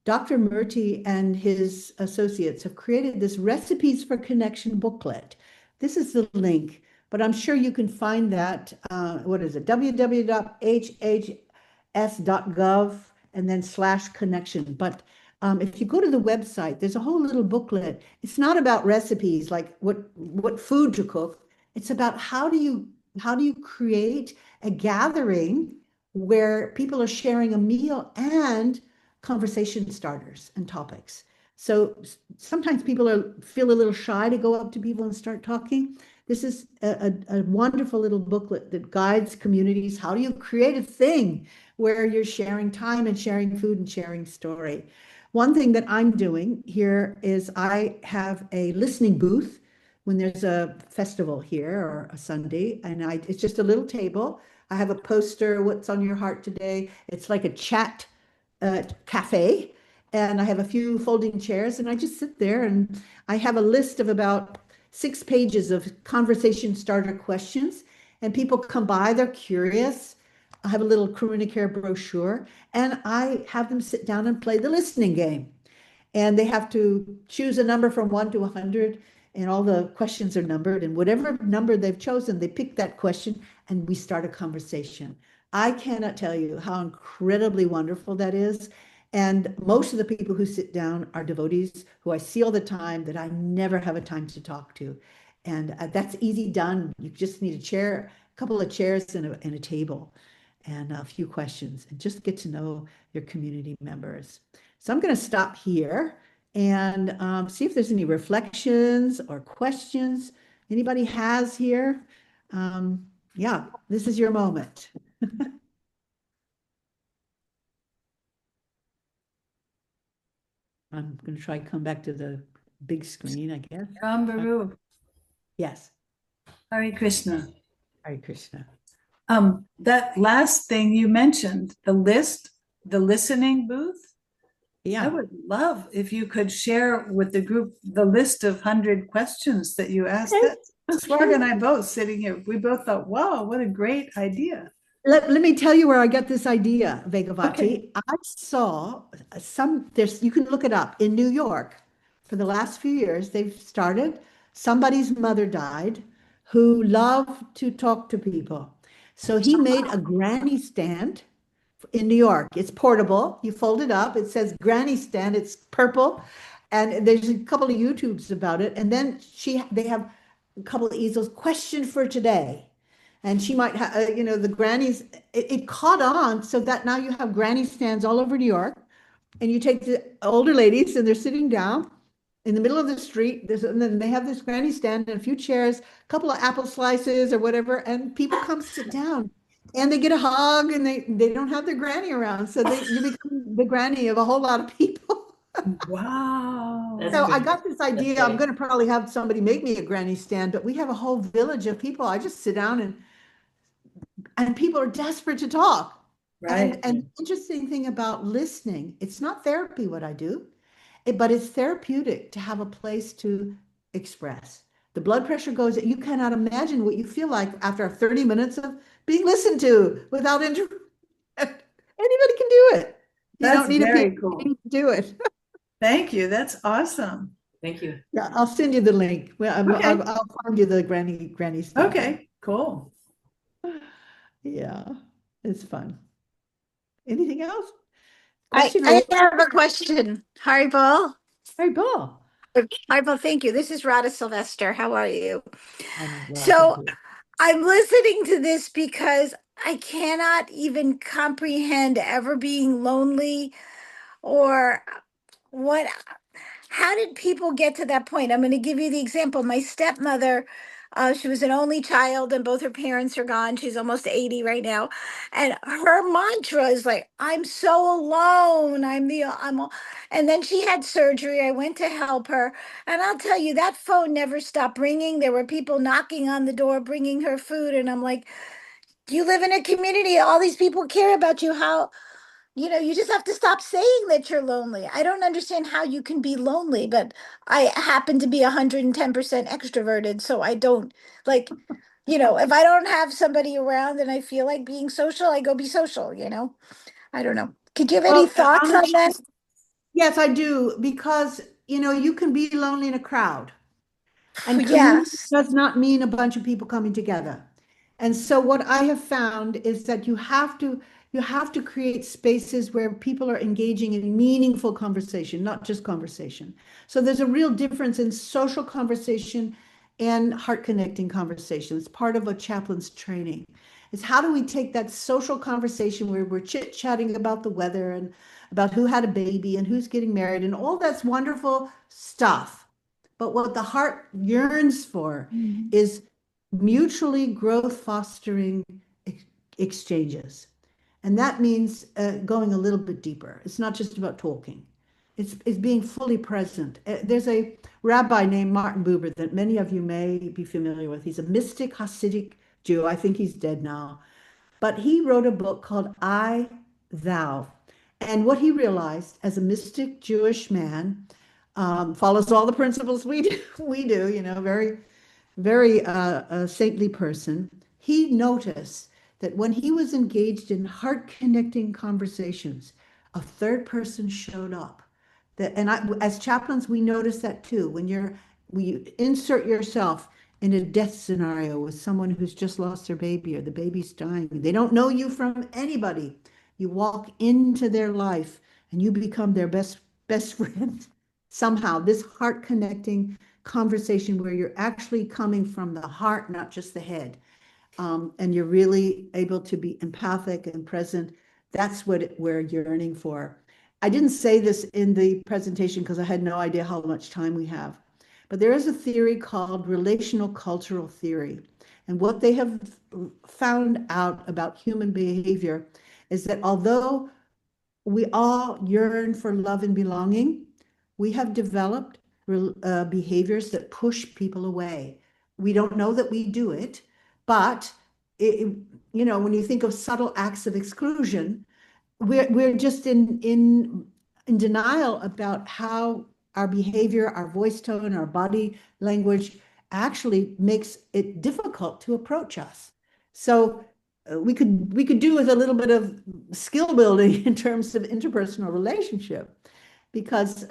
Dr. Murthy and his associates have created this Recipes for Connection booklet. This is the link, but I'm sure you can find that, what is it, www.hhs.gov and then /connection. But if you go to the website, there's a whole little booklet. It's not about recipes, like what food to cook. It's about how do you create a gathering where people are sharing a meal and conversation starters and topics. So sometimes people feel a little shy to go up to people and start talking. This is a wonderful little booklet that guides communities. How do you create a thing where you're sharing time and sharing food and sharing story? One thing that I'm doing here is I have a listening booth when there's a festival here or a Sunday, and it's just a little table. I have a poster, What's on Your Heart Today? It's like a chat cafe. And I have a few folding chairs, and I just sit there, and I have a list of about 6 pages of conversation starter questions. And people come by, they're curious. I have a little communicator brochure, and I have them sit down and play the listening game. And they have to choose a number from 1 to 100, and all the questions are numbered. And whatever number they've chosen, they pick that question, and we start a conversation. I cannot tell you how incredibly wonderful that is. And most of the people who sit down are devotees who I see all the time that I never have a time to talk to. And that's easy done. You just need a chair, a couple of chairs and a table, and a few questions, and just get to know your community members. So I'm going to stop here and see if there's any reflections or questions anybody has here. Yeah, this is your moment. I'm going to try to come back to the big screen, I guess. Rambhoru, Yes. Hare Krishna. Hare Krishna. That last thing you mentioned, the listening booth. Yeah. I would love if you could share with the group the list of 100 questions that you asked. Okay. Swarg and I both sitting here, we both thought, wow, what a great idea. Let me tell you where I got this idea, Vegavati. Okay. I saw you can look it up in New York. For the last few years, they've started, somebody's mother died who loved to talk to people. So he made a granny stand in New York. It's portable. You fold it up. It says granny stand. It's purple. And there's a couple of YouTubes about it. And then they have a couple of easels, question for today. And she might have, the grannies, it caught on so that now you have granny stands all over New York. And you take the older ladies and they're sitting down in the middle of the street. And then they have this granny stand and a few chairs, a couple of apple slices or whatever. And people come sit down and they get a hug, and they don't have their granny around. So you become the granny of a whole lot of people. Wow. So I got this idea. I'm going to probably have somebody make me a granny stand, but we have a whole village of people. I just sit down and people are desperate to talk. Right. And the interesting thing about listening, it's not therapy what I do, but it's therapeutic to have a place to express. The blood pressure goes, you cannot imagine what you feel like after 30 minutes of being listened to without interruption. Anybody can do it. You That's don't need very a PhD cool. to do it. Thank you. That's awesome. Thank you. Yeah, I'll send you the link. Well, Okay. I'll find you the granny stuff. Okay, cool. Yeah, it's fun. Anything else? I Question? have a question. Haribol. Haribol. Haribol, thank you. This is Rada Sylvester. How are you? I'm well, So thank you. I'm listening to this because I cannot even comprehend ever being lonely or what. How did people get to that point? I'm going to give you the example. My stepmother, she was an only child and both her parents are gone. She's almost 80 right now. And her mantra is like, I'm so alone. And then she had surgery. I went to help her. And I'll tell you, that phone never stopped ringing. There were people knocking on the door, bringing her food. And I'm like, you live in a community. All these people care about you. How, you just have to stop saying that you're lonely. I don't understand how you can be lonely, but I happen to be 110% extroverted. So I don't like, if I don't have somebody around and I feel like being social, I go be social. I don't know. Could you have any Well, thoughts on that? yes, I do, because you can be lonely in a crowd, and community Yes. does not mean a bunch of people coming together. And so what I have found is that you have to create spaces where people are engaging in meaningful conversation, not just conversation. So there's a real difference in social conversation and heart connecting conversation. It's part of a chaplain's training. Is how do we take that social conversation where we're chit-chatting about the weather and about who had a baby and who's getting married and all that's wonderful stuff. But what the heart yearns for is mutually growth fostering exchanges. And that means going a little bit deeper. It's not just about talking. It's being fully present. There's a rabbi named Martin Buber that many of you may be familiar with. He's a mystic Hasidic Jew. I think he's dead now. but he wrote a book called I, Thou. And what he realized as a mystic Jewish man, follows all the principles we do, very, very saintly person. He noticed that when he was engaged in heart-connecting conversations, a third person showed up. As chaplains, we notice that too. When you insert yourself in a death scenario with someone who's just lost their baby or the baby's dying, they don't know you from anybody. You walk into their life and you become their best friend. Somehow, this heart connecting conversation where you're actually coming from the heart, not just the head, and you're really able to be empathic and present. That's what we're yearning for. I didn't say this in the presentation because I had no idea how much time we have, but there is a theory called relational cultural theory. And what they have found out about human behavior is that although we all yearn for love and belonging, we have developed behaviors that push people away. We don't know that we do it, but when you think of subtle acts of exclusion, we're just in denial about how our behavior, our voice tone, our body language actually makes it difficult to approach us. So we could do with a little bit of skill building in terms of interpersonal relationship, because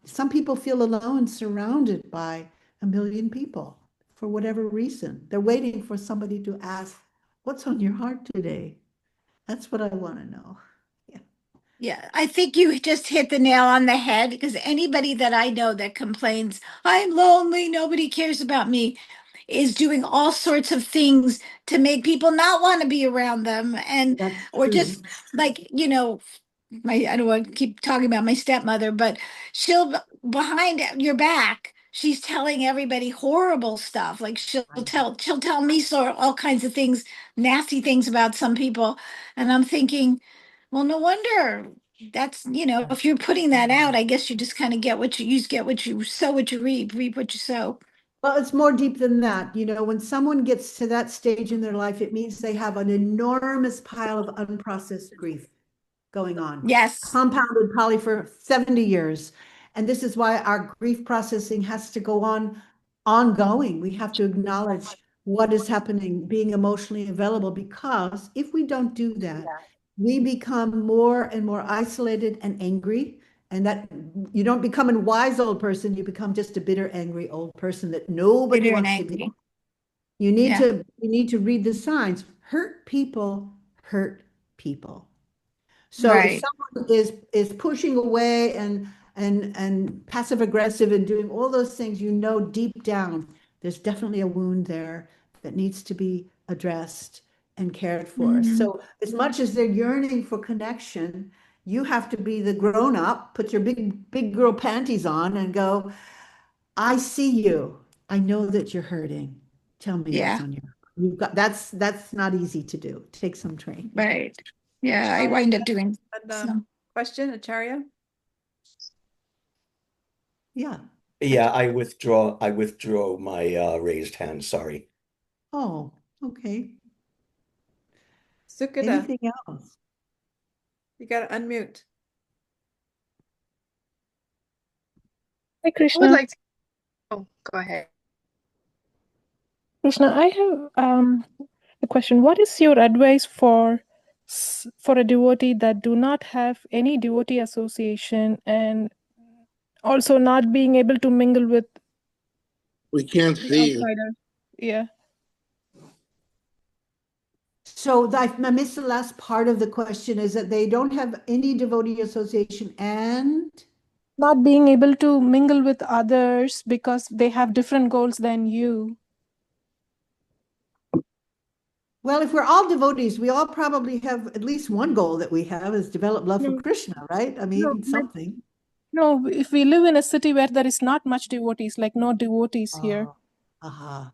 some people feel alone surrounded by a million people for whatever reason. They're waiting for somebody to ask, "What's on your heart today?" That's what I want to know. Yeah, I think you just hit the nail on the head, because anybody that I know that complains, I'm lonely, nobody cares about me, is doing all sorts of things to make people not want to be around them. And That's or true. just like, I don't want to keep talking about my stepmother, but she'll behind your back, she's telling everybody horrible stuff. Like she'll tell me all kinds of things, nasty things about some people. And I'm thinking, well, no wonder. That's, if you're putting that out, I guess you just kind of get what you sow what you reap what you sow. Well, it's more deep than that. When someone gets to that stage in their life, it means they have an enormous pile of unprocessed grief going on. Yes. Compounded probably for 70 years. And this is why our grief processing has to go on ongoing. We have to acknowledge what is happening, being emotionally available, because if we don't do that, we become more and more isolated and angry. And that you don't become a wise old person, you become just a bitter, angry old person that nobody Bitter and wants to be. angry. You need Yeah. to read the signs. Hurt people hurt people. So if Right. someone is pushing away and passive aggressive and doing all those things, deep down, there's definitely a wound there that needs to be addressed and cared for. Mhm. So as much as they're yearning for connection, you have to be the grown up, put your big girl panties on and go, I see you. I know that you're hurting. Tell me what's Yeah. on your heart. You've got that's not easy to do. Take some training. Right. Yeah. I wind up doing And, question, Acharya? Yeah. Yeah, I withdraw my raised hand, sorry. Oh, okay. Sukada, Anything else? you gotta unmute. Hi, I Krishna. would like to, oh, go ahead. Krishna, I have a question. What is your advice for a devotee that do not have any devotee association and also not being able to mingle with We can't the see you. outsiders? Yeah. So I missed the last part of the question, is that they don't have any devotee association and Not being able to mingle with others because they have different goals than you. well, if we're all devotees, we all probably have at least one goal that we have is develop love for No. Krishna, right? I mean, something. No, if we live in a city where there is not much devotees, like no devotees here. Aha.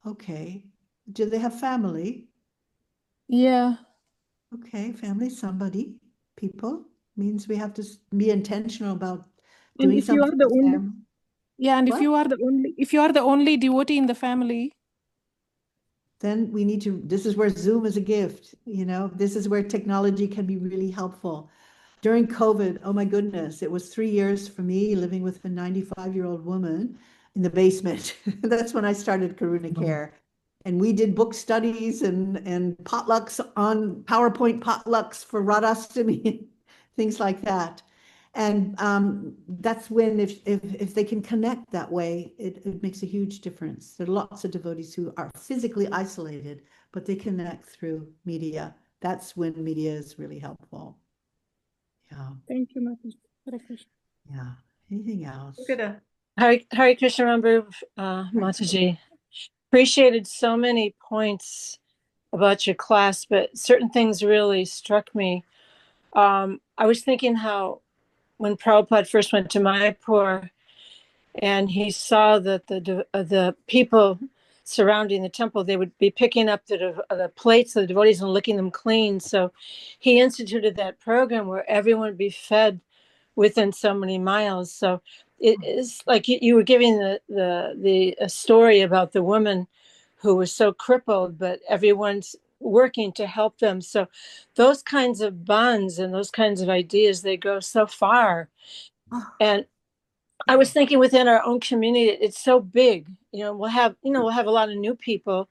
Okay. Do they have family? Yeah. Okay, family, somebody, people, means we have to be intentional about And doing if you are something the with only, them. yeah, and What? if you are the only devotee in the family, then we need to, this is where Zoom is a gift, this is where technology can be really helpful. During COVID, oh my goodness, it was 3 years for me living with a 95-year-old woman in the basement. That's when I started Karuna Care. And we did book studies and potlucks on PowerPoint potlucks for Radhastami, things like that. And that's when, if they can connect that way, it makes a huge difference. There are lots of devotees who are physically isolated, but they connect through media. That's when media is really helpful. Yeah. Thank you, Mataji. Hare Krishna. Yeah. Anything else? Hare Krishna, Rambhoru, Mataji. Appreciated so many points about your class, but certain things really struck me. I was thinking how when Prabhupada first went to Mayapur and he saw that the people surrounding the temple, they would be picking up the plates of the devotees and licking them clean. So he instituted that program where everyone would be fed within so many miles. So it is like you were giving a story about the woman who was so crippled, but everyone's working to help them. So those kinds of bonds and those kinds of ideas, they go so far. And I was thinking within our own community, it's so big. We'll have a lot of new people,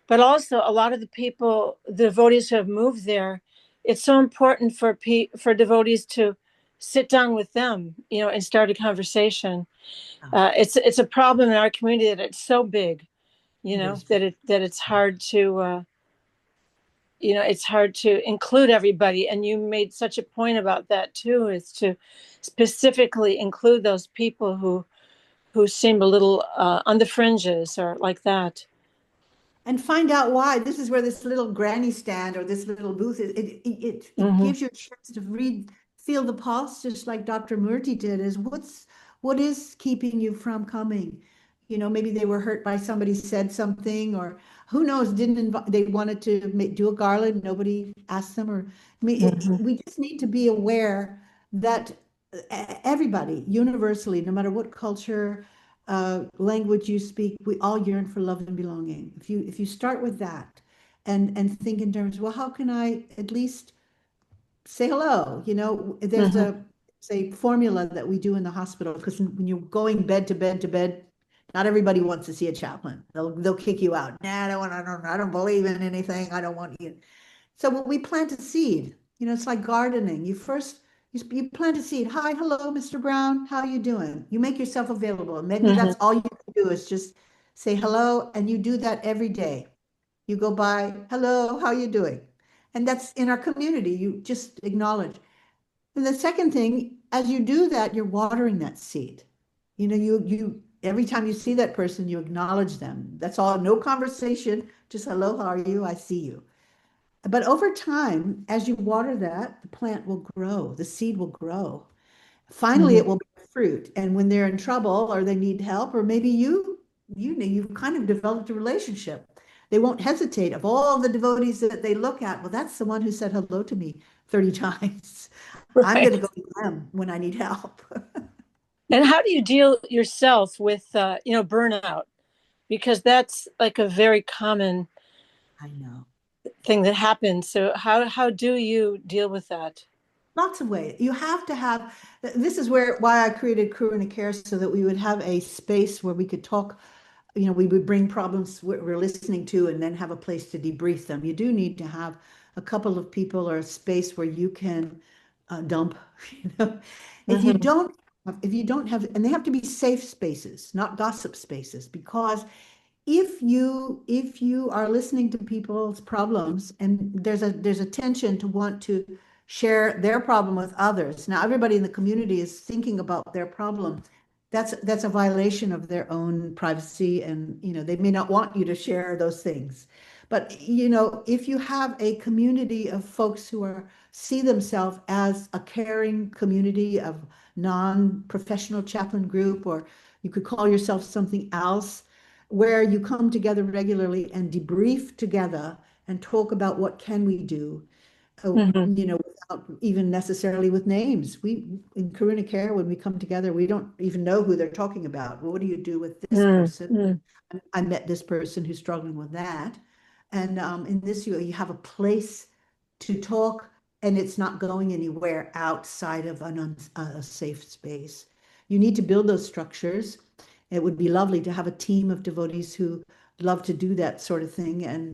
but also a lot of the people, the devotees who have moved there. It's so important for devotees to sit down with them, and start a conversation. It's a problem in our community that it's so big, that it's hard to, it's hard to include everybody. And you made such a point about that too, is to specifically include those people who seem a little on the fringes or like that. And find out why. This is where this little granny stand or this little booth is. It gives you a chance to feel the pulse, just like Dr. Murthy did, is what is keeping you from coming? Maybe they were hurt by somebody said something, or who knows, they wanted to do a garland, nobody asked them, or we just need to be aware that everybody, universally, no matter what culture, language you speak, we all yearn for love and belonging. If you start with that and think in terms, well, how can I at least say hello? There's a formula that we do in the hospital, because when you're going bed to bed, not everybody wants to see a chaplain. They'll kick you out. Nah, I don't believe in anything. I don't want you. So when we plant a seed, it's like gardening. You plant a seed. Hi, hello, Mr. Brown. How are you doing? You make yourself available. Maybe that's all you can do, is just say hello, and you do that every day. You go by, hello, how are you doing? And that's in our community. You just acknowledge. And the second thing, as you do that, you're watering that seed. You every time you see that person, you acknowledge them. That's all, no conversation, just hello, how are you? I see you. But over time, as you water that, the plant will grow, the seed will grow. Finally, it will bear fruit. And when they're in trouble or they need help, or maybe you've kind of developed a relationship, they won't hesitate. Of all the devotees that they look at, well, that's the one who said hello to me 30 times. Right. I'm going to go to them when I need help. And how do you deal yourself with, burnout? Because that's like a very common thing that happens. So how do you deal with that? Lots of ways. You have to have, this is why I created Karuna Care, so that we would have a space where we could talk. We would bring problems we're listening to and then have a place to debrief them. You do need to have a couple of people or a space where you can dump. If you don't have, and they have to be safe spaces, not gossip spaces, because if you are listening to people's problems and there's a tension to want to share their problem with others. Now everybody in the community is thinking about their problem. That's a violation of their own privacy, and they may not want you to share those things. But if you have a community of folks who see themselves as a caring community of non-professional chaplain group, or you could call yourself something else, where you come together regularly and debrief together and talk about what can we do, without even necessarily with names. We in Karuna Care, when we come together, we don't even know who they're talking about. Well, what do you do with this person? I met this person who's struggling with that. And in this, you have a place to talk, and it's not going anywhere outside of a safe space. You need to build those structures. It would be lovely to have a team of devotees who love to do that sort of thing and,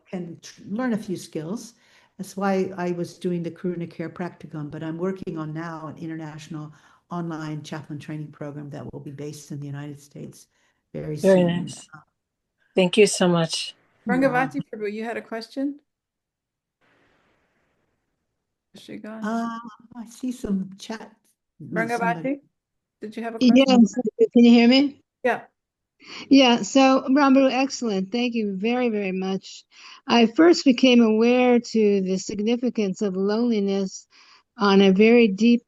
can learn a few skills. That's why I was doing the Karuna Care Practicum, but I'm working on now an international online chaplain training program that will be based in the United States very Very soon. nice. Thank you so much. Rangavati Prabhu, you had a question? Is she gone? I see some chat. Rangavati, did you have a question? Yes, can you hear me? Yeah. Yeah, so Rambhoru, excellent. Thank you very, very much. I first became aware to the significance of loneliness on a very deep,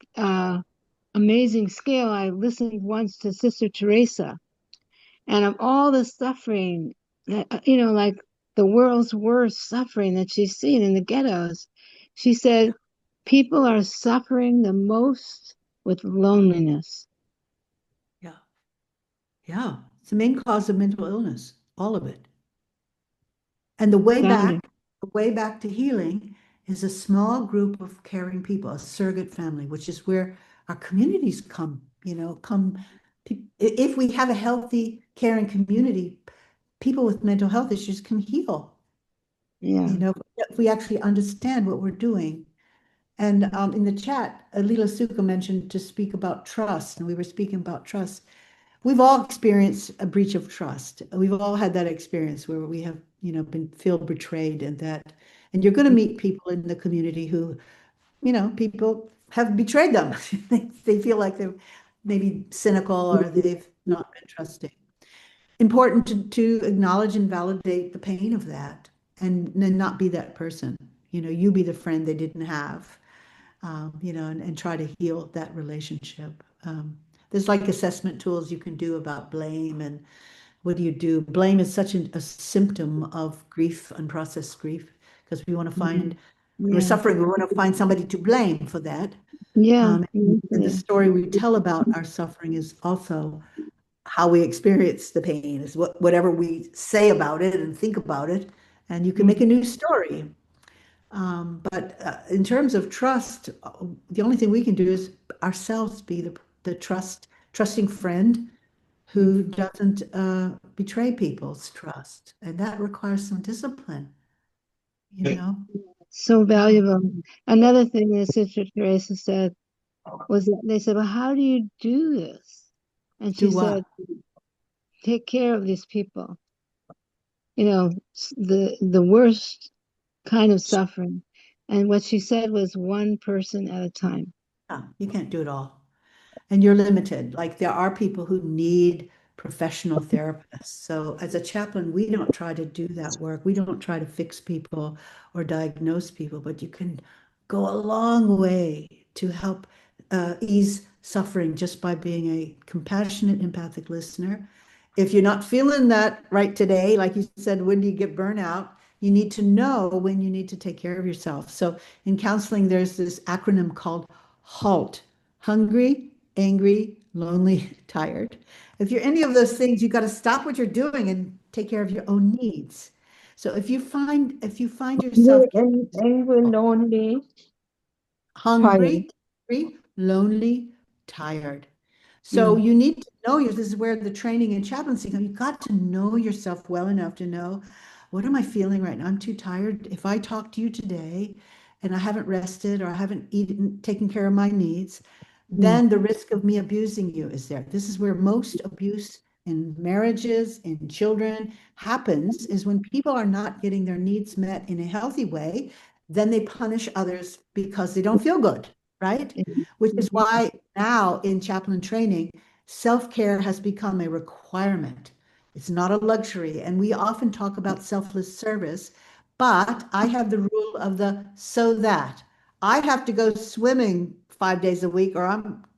amazing scale. I listened once to Sister Teresa, and of all the suffering that, like the world's worst suffering that she's seen in the ghettos, she said, people are suffering the most with loneliness. Yeah, it's the main cause of mental illness, all of it. And the way back to healing is a small group of caring people, a surrogate family, which is where our communities come. If we have a healthy, caring community, people with mental health issues can heal. Yeah. If we actually understand what we're doing. And in the chat, Leela Sukha mentioned to speak about trust, and we were speaking about trust. We've all experienced a breach of trust. We've all had that experience where we have, feel betrayed, and you're going to meet people in the community who, people have betrayed them. They feel like they're maybe cynical or they've not been trusting. Important to acknowledge and validate the pain of that, and then not be that person. You be the friend they didn't have, and try to heal that relationship. There's like assessment tools you can do about blame, and what do you do? Blame is such a symptom of grief, unprocessed grief, because we want to find, when we're suffering, we want to find somebody to blame for that. And the story we tell about our suffering is also how we experience the pain, is whatever we say about it and think about it, and you can make a new story. But in terms of trust, the only thing we can do is ourselves be the trusting friend who doesn't betray people's trust. And that requires some discipline, So valuable. Another thing that Sister Teresa said was that they said, well, how do you do this? And she said, take care of these people. The worst kind of suffering. And what she said was one person at a time. Yeah, you can't do it all. And you're limited. Like, there are people who need professional therapists. So as a chaplain, we don't try to do that work. We don't try to fix people or diagnose people, but you can go a long way to help ease suffering just by being a compassionate, empathic listener. If you're not feeling that right today, like you said, when do you get burnout? You need to know when you need to take care of yourself. So in counseling, there's this acronym called HALT: hungry, angry, lonely, tired. If you're any of those things, you got to stop what you're doing and take care of your own needs. So if you find yourself angry, lonely, hungry, lonely, tired. So you need to know this is where the training and chaplaincy come. You've got to know yourself well enough to know, what am I feeling right now? I'm too tired. If I talk to you today and I haven't rested, or I haven't taken care of my needs, then the risk of me abusing you is there. This is where most abuse in marriages, in children happens, is when people are not getting their needs met in a healthy way, then they punish others because they don't feel good, right? Which is why now in chaplain training, self-care has become a requirement. It's not a luxury. And we often talk about selfless service, but I have the rule of the so that. I have to go swimming 5 days a week, or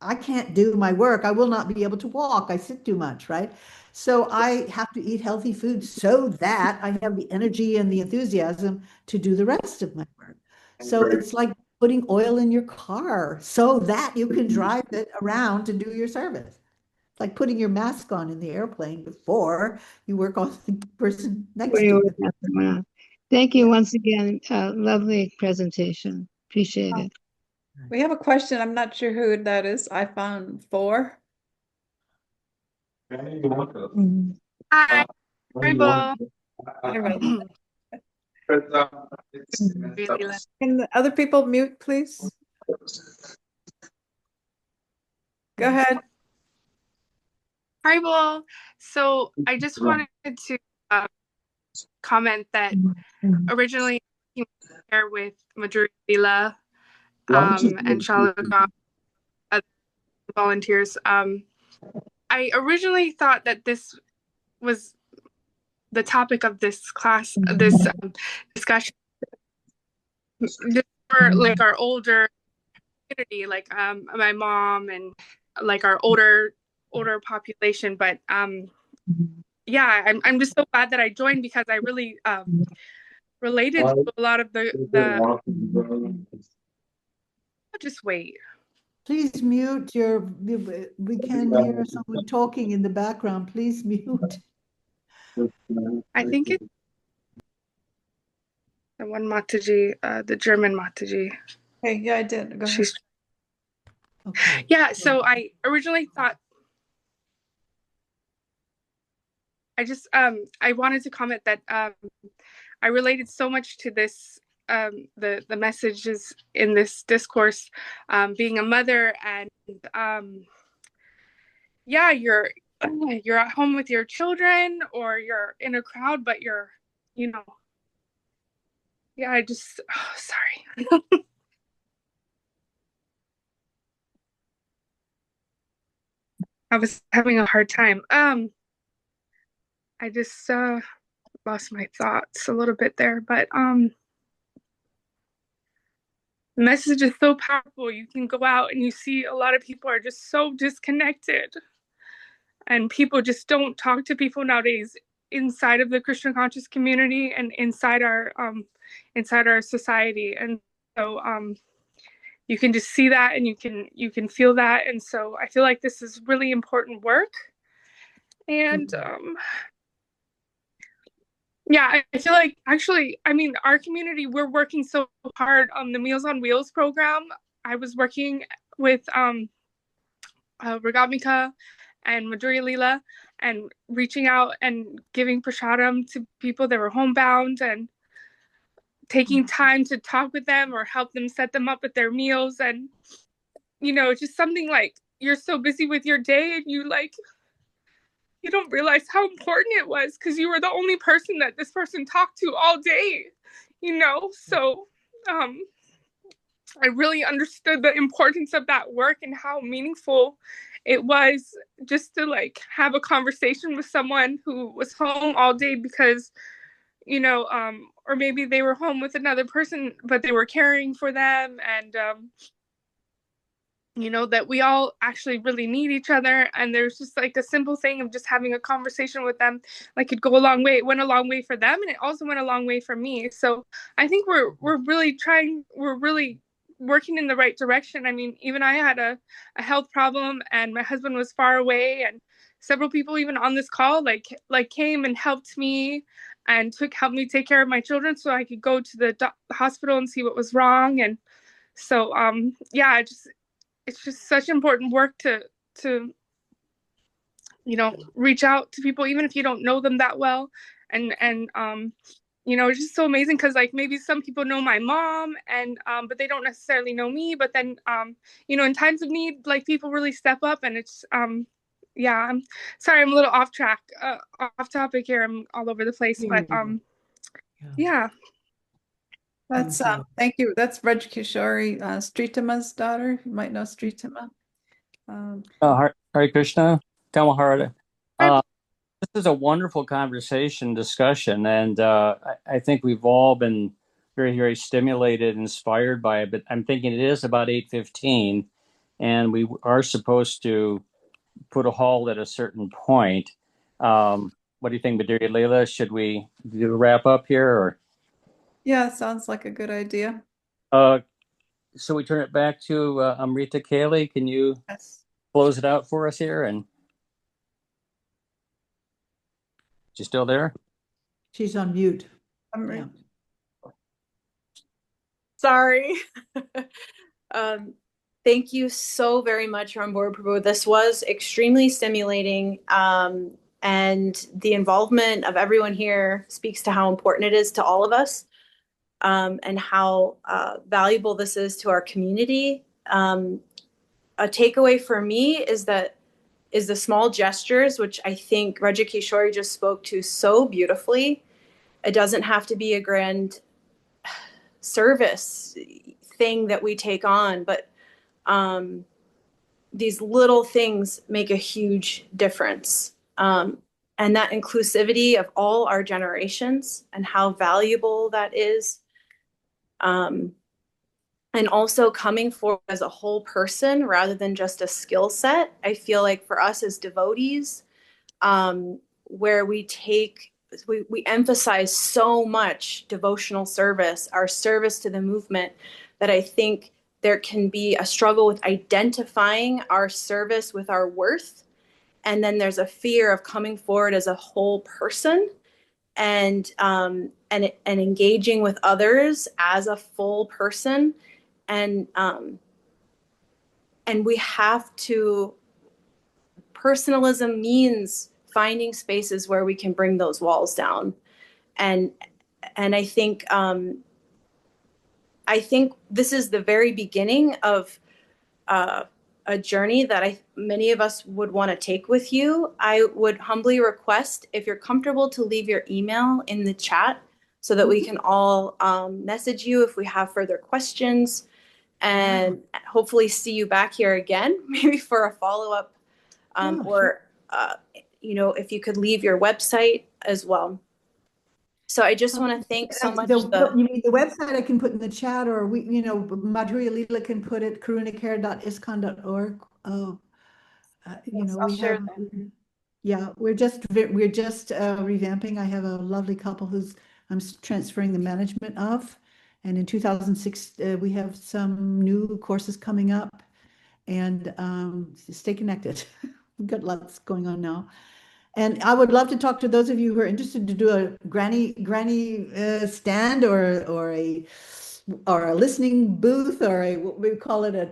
I can't do my work. I will not be able to walk. I sit too much, right? So I have to eat healthy food so that I have the energy and the enthusiasm to do the rest of my work. So it's like putting oil in your car so that you can drive it around to do your service. like putting your mask on in the airplane before you work on the person next Where to you you. would have to run. Thank you once again. Lovely presentation. Appreciate it. We have a question. I'm not sure who that is. I found 4. Hi, Bill. Can the other people mute, please? Go ahead. Hi, Bill. So I just wanted to comment that originally I was here with Madhuri Leela and Shalagam, other volunteers. I originally thought that this was the topic of this class, this discussion, just for like our older community, like my mom and like our older population. But yeah, I'm just so glad that I joined because I really related to a lot of the just wait. Please mute your, we can hear someone talking in the background. Please mute. I think it's the one Mataji, the German Mataji. Hey, yeah, I did. Go ahead. Okay. Yeah, so I originally thought I wanted to comment that I related so much to this the messages in this discourse, being a mother and yeah, you're at home with your children or you're in a crowd, but you're, yeah, I just sorry. I was having a hard time. I just lost my thoughts a little bit there, but the message is so powerful. You can go out and you see a lot of people are just so disconnected, and people just don't talk to people nowadays inside of the Christian conscious community and inside our society. And so you can just see that and you can feel that. And so I feel like this is really important work. And yeah, I feel like actually, I mean, our community, we're working so hard on the Meals on Wheels program. I was working with Ragamika and Madhuri Leela and reaching out and giving prasadam to people that were homebound and taking time to talk with them or help them set them up with their meals. And, just something like you're so busy with your day and you don't realize how important it was because you were the only person that this person talked to all day, So I really understood the importance of that work and how meaningful it was just to have a conversation with someone who was home all day because, or maybe they were home with another person, but they were caring for them. And, that we all actually really need each other. And there's just a simple thing of just having a conversation with them, could go a long way. It went a long way for them. And it also went a long way for me. So I think we're really working in the right direction. I mean, even I had a health problem and my husband was far away, and several people even on this call came and helped me and helped me take care of my children so I could go to the hospital and see what was wrong. And so yeah, it's just such important work to reach out to people even if you don't know them that well. And it's just so amazing because maybe some people know my mom and but they don't necessarily know me, but then in times of need people really step up. And it's yeah, I'm sorry, I'm a little off track, off topic here. I'm all over the place, but yeah. That's thank you. That's Raj Kishori, Sritama's daughter. You might know Sritama. Hare Krishna, Tamaharada. This is a wonderful conversation discussion, and I think we've all been very, very stimulated, inspired by it. But I'm thinking it is about 8:15, and we are supposed to put a halt at a certain point. What do you think, Madhuri Leela? Should we do a wrap up here, or? Yeah, sounds like a good idea. So we turn it back to Amrita Kaylee. Can you close it out for us here? And She's still there? She's on mute. Yeah. Sorry. Thank you so very much, Rambhoru Prabhu. This was extremely stimulating. And the involvement of everyone here speaks to how important it is to all of us, and how valuable this is to our community. A takeaway for me is the small gestures, which I think Rajikeshwari just spoke to so beautifully. It doesn't have to be a grand service thing that we take on, but these little things make a huge difference. And that inclusivity of all our generations and how valuable that is. And also coming forward as a whole person rather than just a skill set. I feel like for us as devotees, where we emphasize so much devotional service, our service to the movement, that I think there can be a struggle with identifying our service with our worth. And then there's a fear of coming forward as a whole person and engaging with others as a full person. And we have to, personalism means finding spaces where we can bring those walls down. And I think this is the very beginning of a journey that many of us would want to take with you. I would humbly request, if you're comfortable, to leave your email in the chat so that we can all message you if we have further questions, and hopefully see you back here again, maybe for a follow-up, or if you could leave your website as well. So I just want to thank so much. You mean the website I can put in the chat, or Madhurya Leela can put it, karunacare.iskan.org. I'll share that. Yeah, we're just revamping. I have a lovely couple who's I'm transferring the management of, and in 2006 we have some new courses coming up, and stay connected. We've got lots going on now. And I would love to talk to those of you who are interested to do a granny stand or a listening booth, or what we call it, a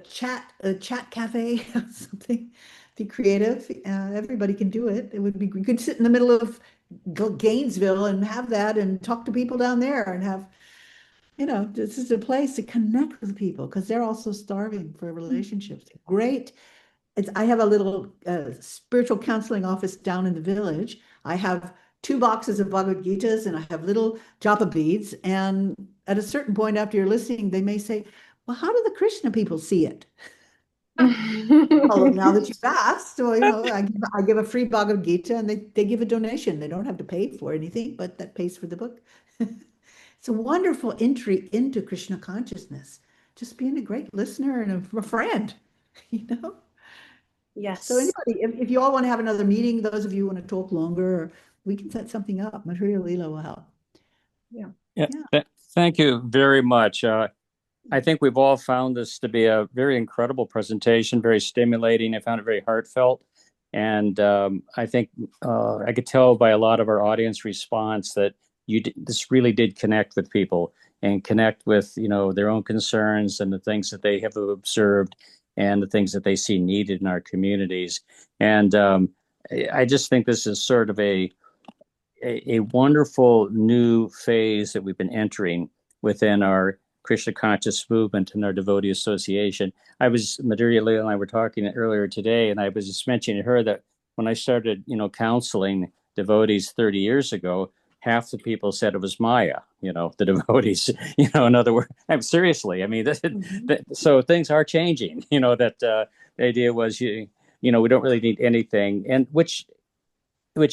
chat cafe, something. Be creative. Everybody can do it. It would be, you could sit in the middle of Gainesville and have that and talk to people down there and have, this is a place to connect with people because they're also starving for relationships. Great. I have a little spiritual counseling office down in the village. I have 2 boxes of Bhagavad Gitas and I have little japa beads. And at a certain point after you're listening, they may say, well, how do the Krishna people see it? Well, now that you've asked, so, I give a free Bhagavad Gita and they give a donation. They don't have to pay for anything, but that pays for the book. It's a wonderful entry into Krishna consciousness. Just being a great listener and a friend, Yes. So anybody, if you all want to have another meeting, those of you who want to talk longer, we can set something up. Madhurya Leela will help. Yeah. Thank you very much. I think we've all found this to be a very incredible presentation, very stimulating. I found it very heartfelt. And I think I could tell by a lot of our audience response that this really did connect with people and connect with, their own concerns and the things that they have observed and the things that they see needed in our communities. And I just think this is sort of a wonderful new phase that we've been entering within our Krishna Conscious movement and our devotee association. Madhurya Leela and I were talking earlier today, and I was just mentioning to her that when I started, counseling devotees 30 years ago, half the people said it was Maya, the devotees, in other words, seriously, so things are changing, that the idea was, we don't really need anything, and which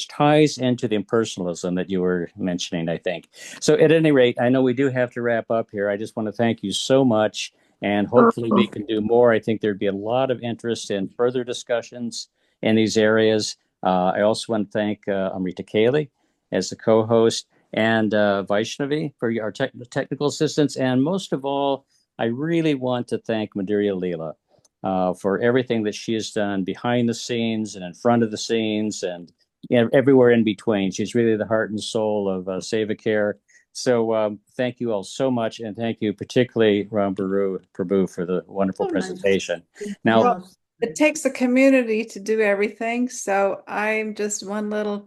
ties into the impersonalism that you were mentioning, I think. So at any rate, I know we do have to wrap up here. I just want to thank you so much, and hopefully we can do more. I think there'd be a lot of interest in further discussions in these areas. I also want to thank Amrita Kali as the co-host, and Vaishnavi for our technical assistance. And most of all, I really want to thank Madhurya Leela for everything that she has done behind the scenes and in front of the scenes, and everywhere in between. She's really the heart and soul of Seva. So thank you all so much, and thank you particularly Rambhoru Prabhu for the wonderful presentation. Now, well, it takes a community to do everything, so I'm just one little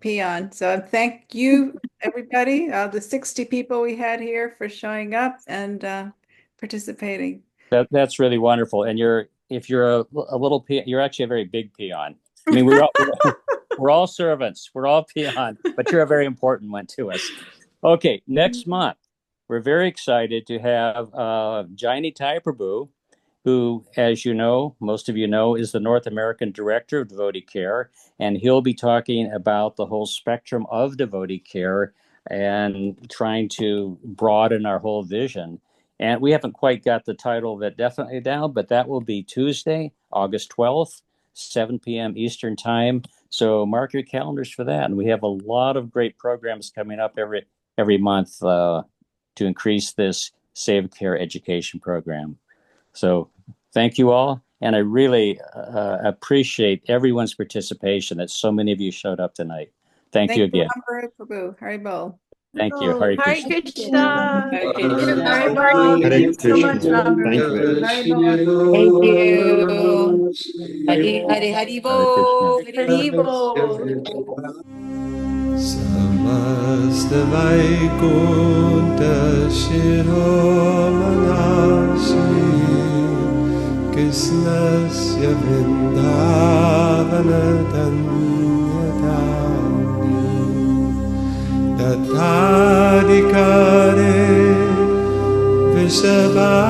peon. So thank you, everybody, the 60 people we had here for showing up and participating. That's really wonderful. And if you're a little peon, you're actually a very big peon. I mean, we're all servants, we're all peon, but you're a very important one to us. Okay, next month, we're very excited to have Jaini Tai Prabhu, who, as you know, most of you know, is the North American Director of Devotee Care, and he'll be talking about the whole spectrum of devotee care and trying to broaden our whole vision. And we haven't quite got the title of it definitely down, but that will be Tuesday, August 12th, 7 p.m. Eastern Time. So mark your calendars for that. And we have a lot of great programs coming up every month to increase this Seva education program. So thank you all. And I really appreciate everyone's participation, that so many of you showed up tonight. Thank you again. Prabhu. Haribol. Thank you. Hare Krishna. Krishna. Hare Krishna. Haribol. Thank you so much, Rambhoru. Thank you. Thank you. Hari Hare Krishna. Haribol. Samasta Vaikunta Shiromanasi Krishnasya Vrindavana Danyatani Tatadikare Vishabha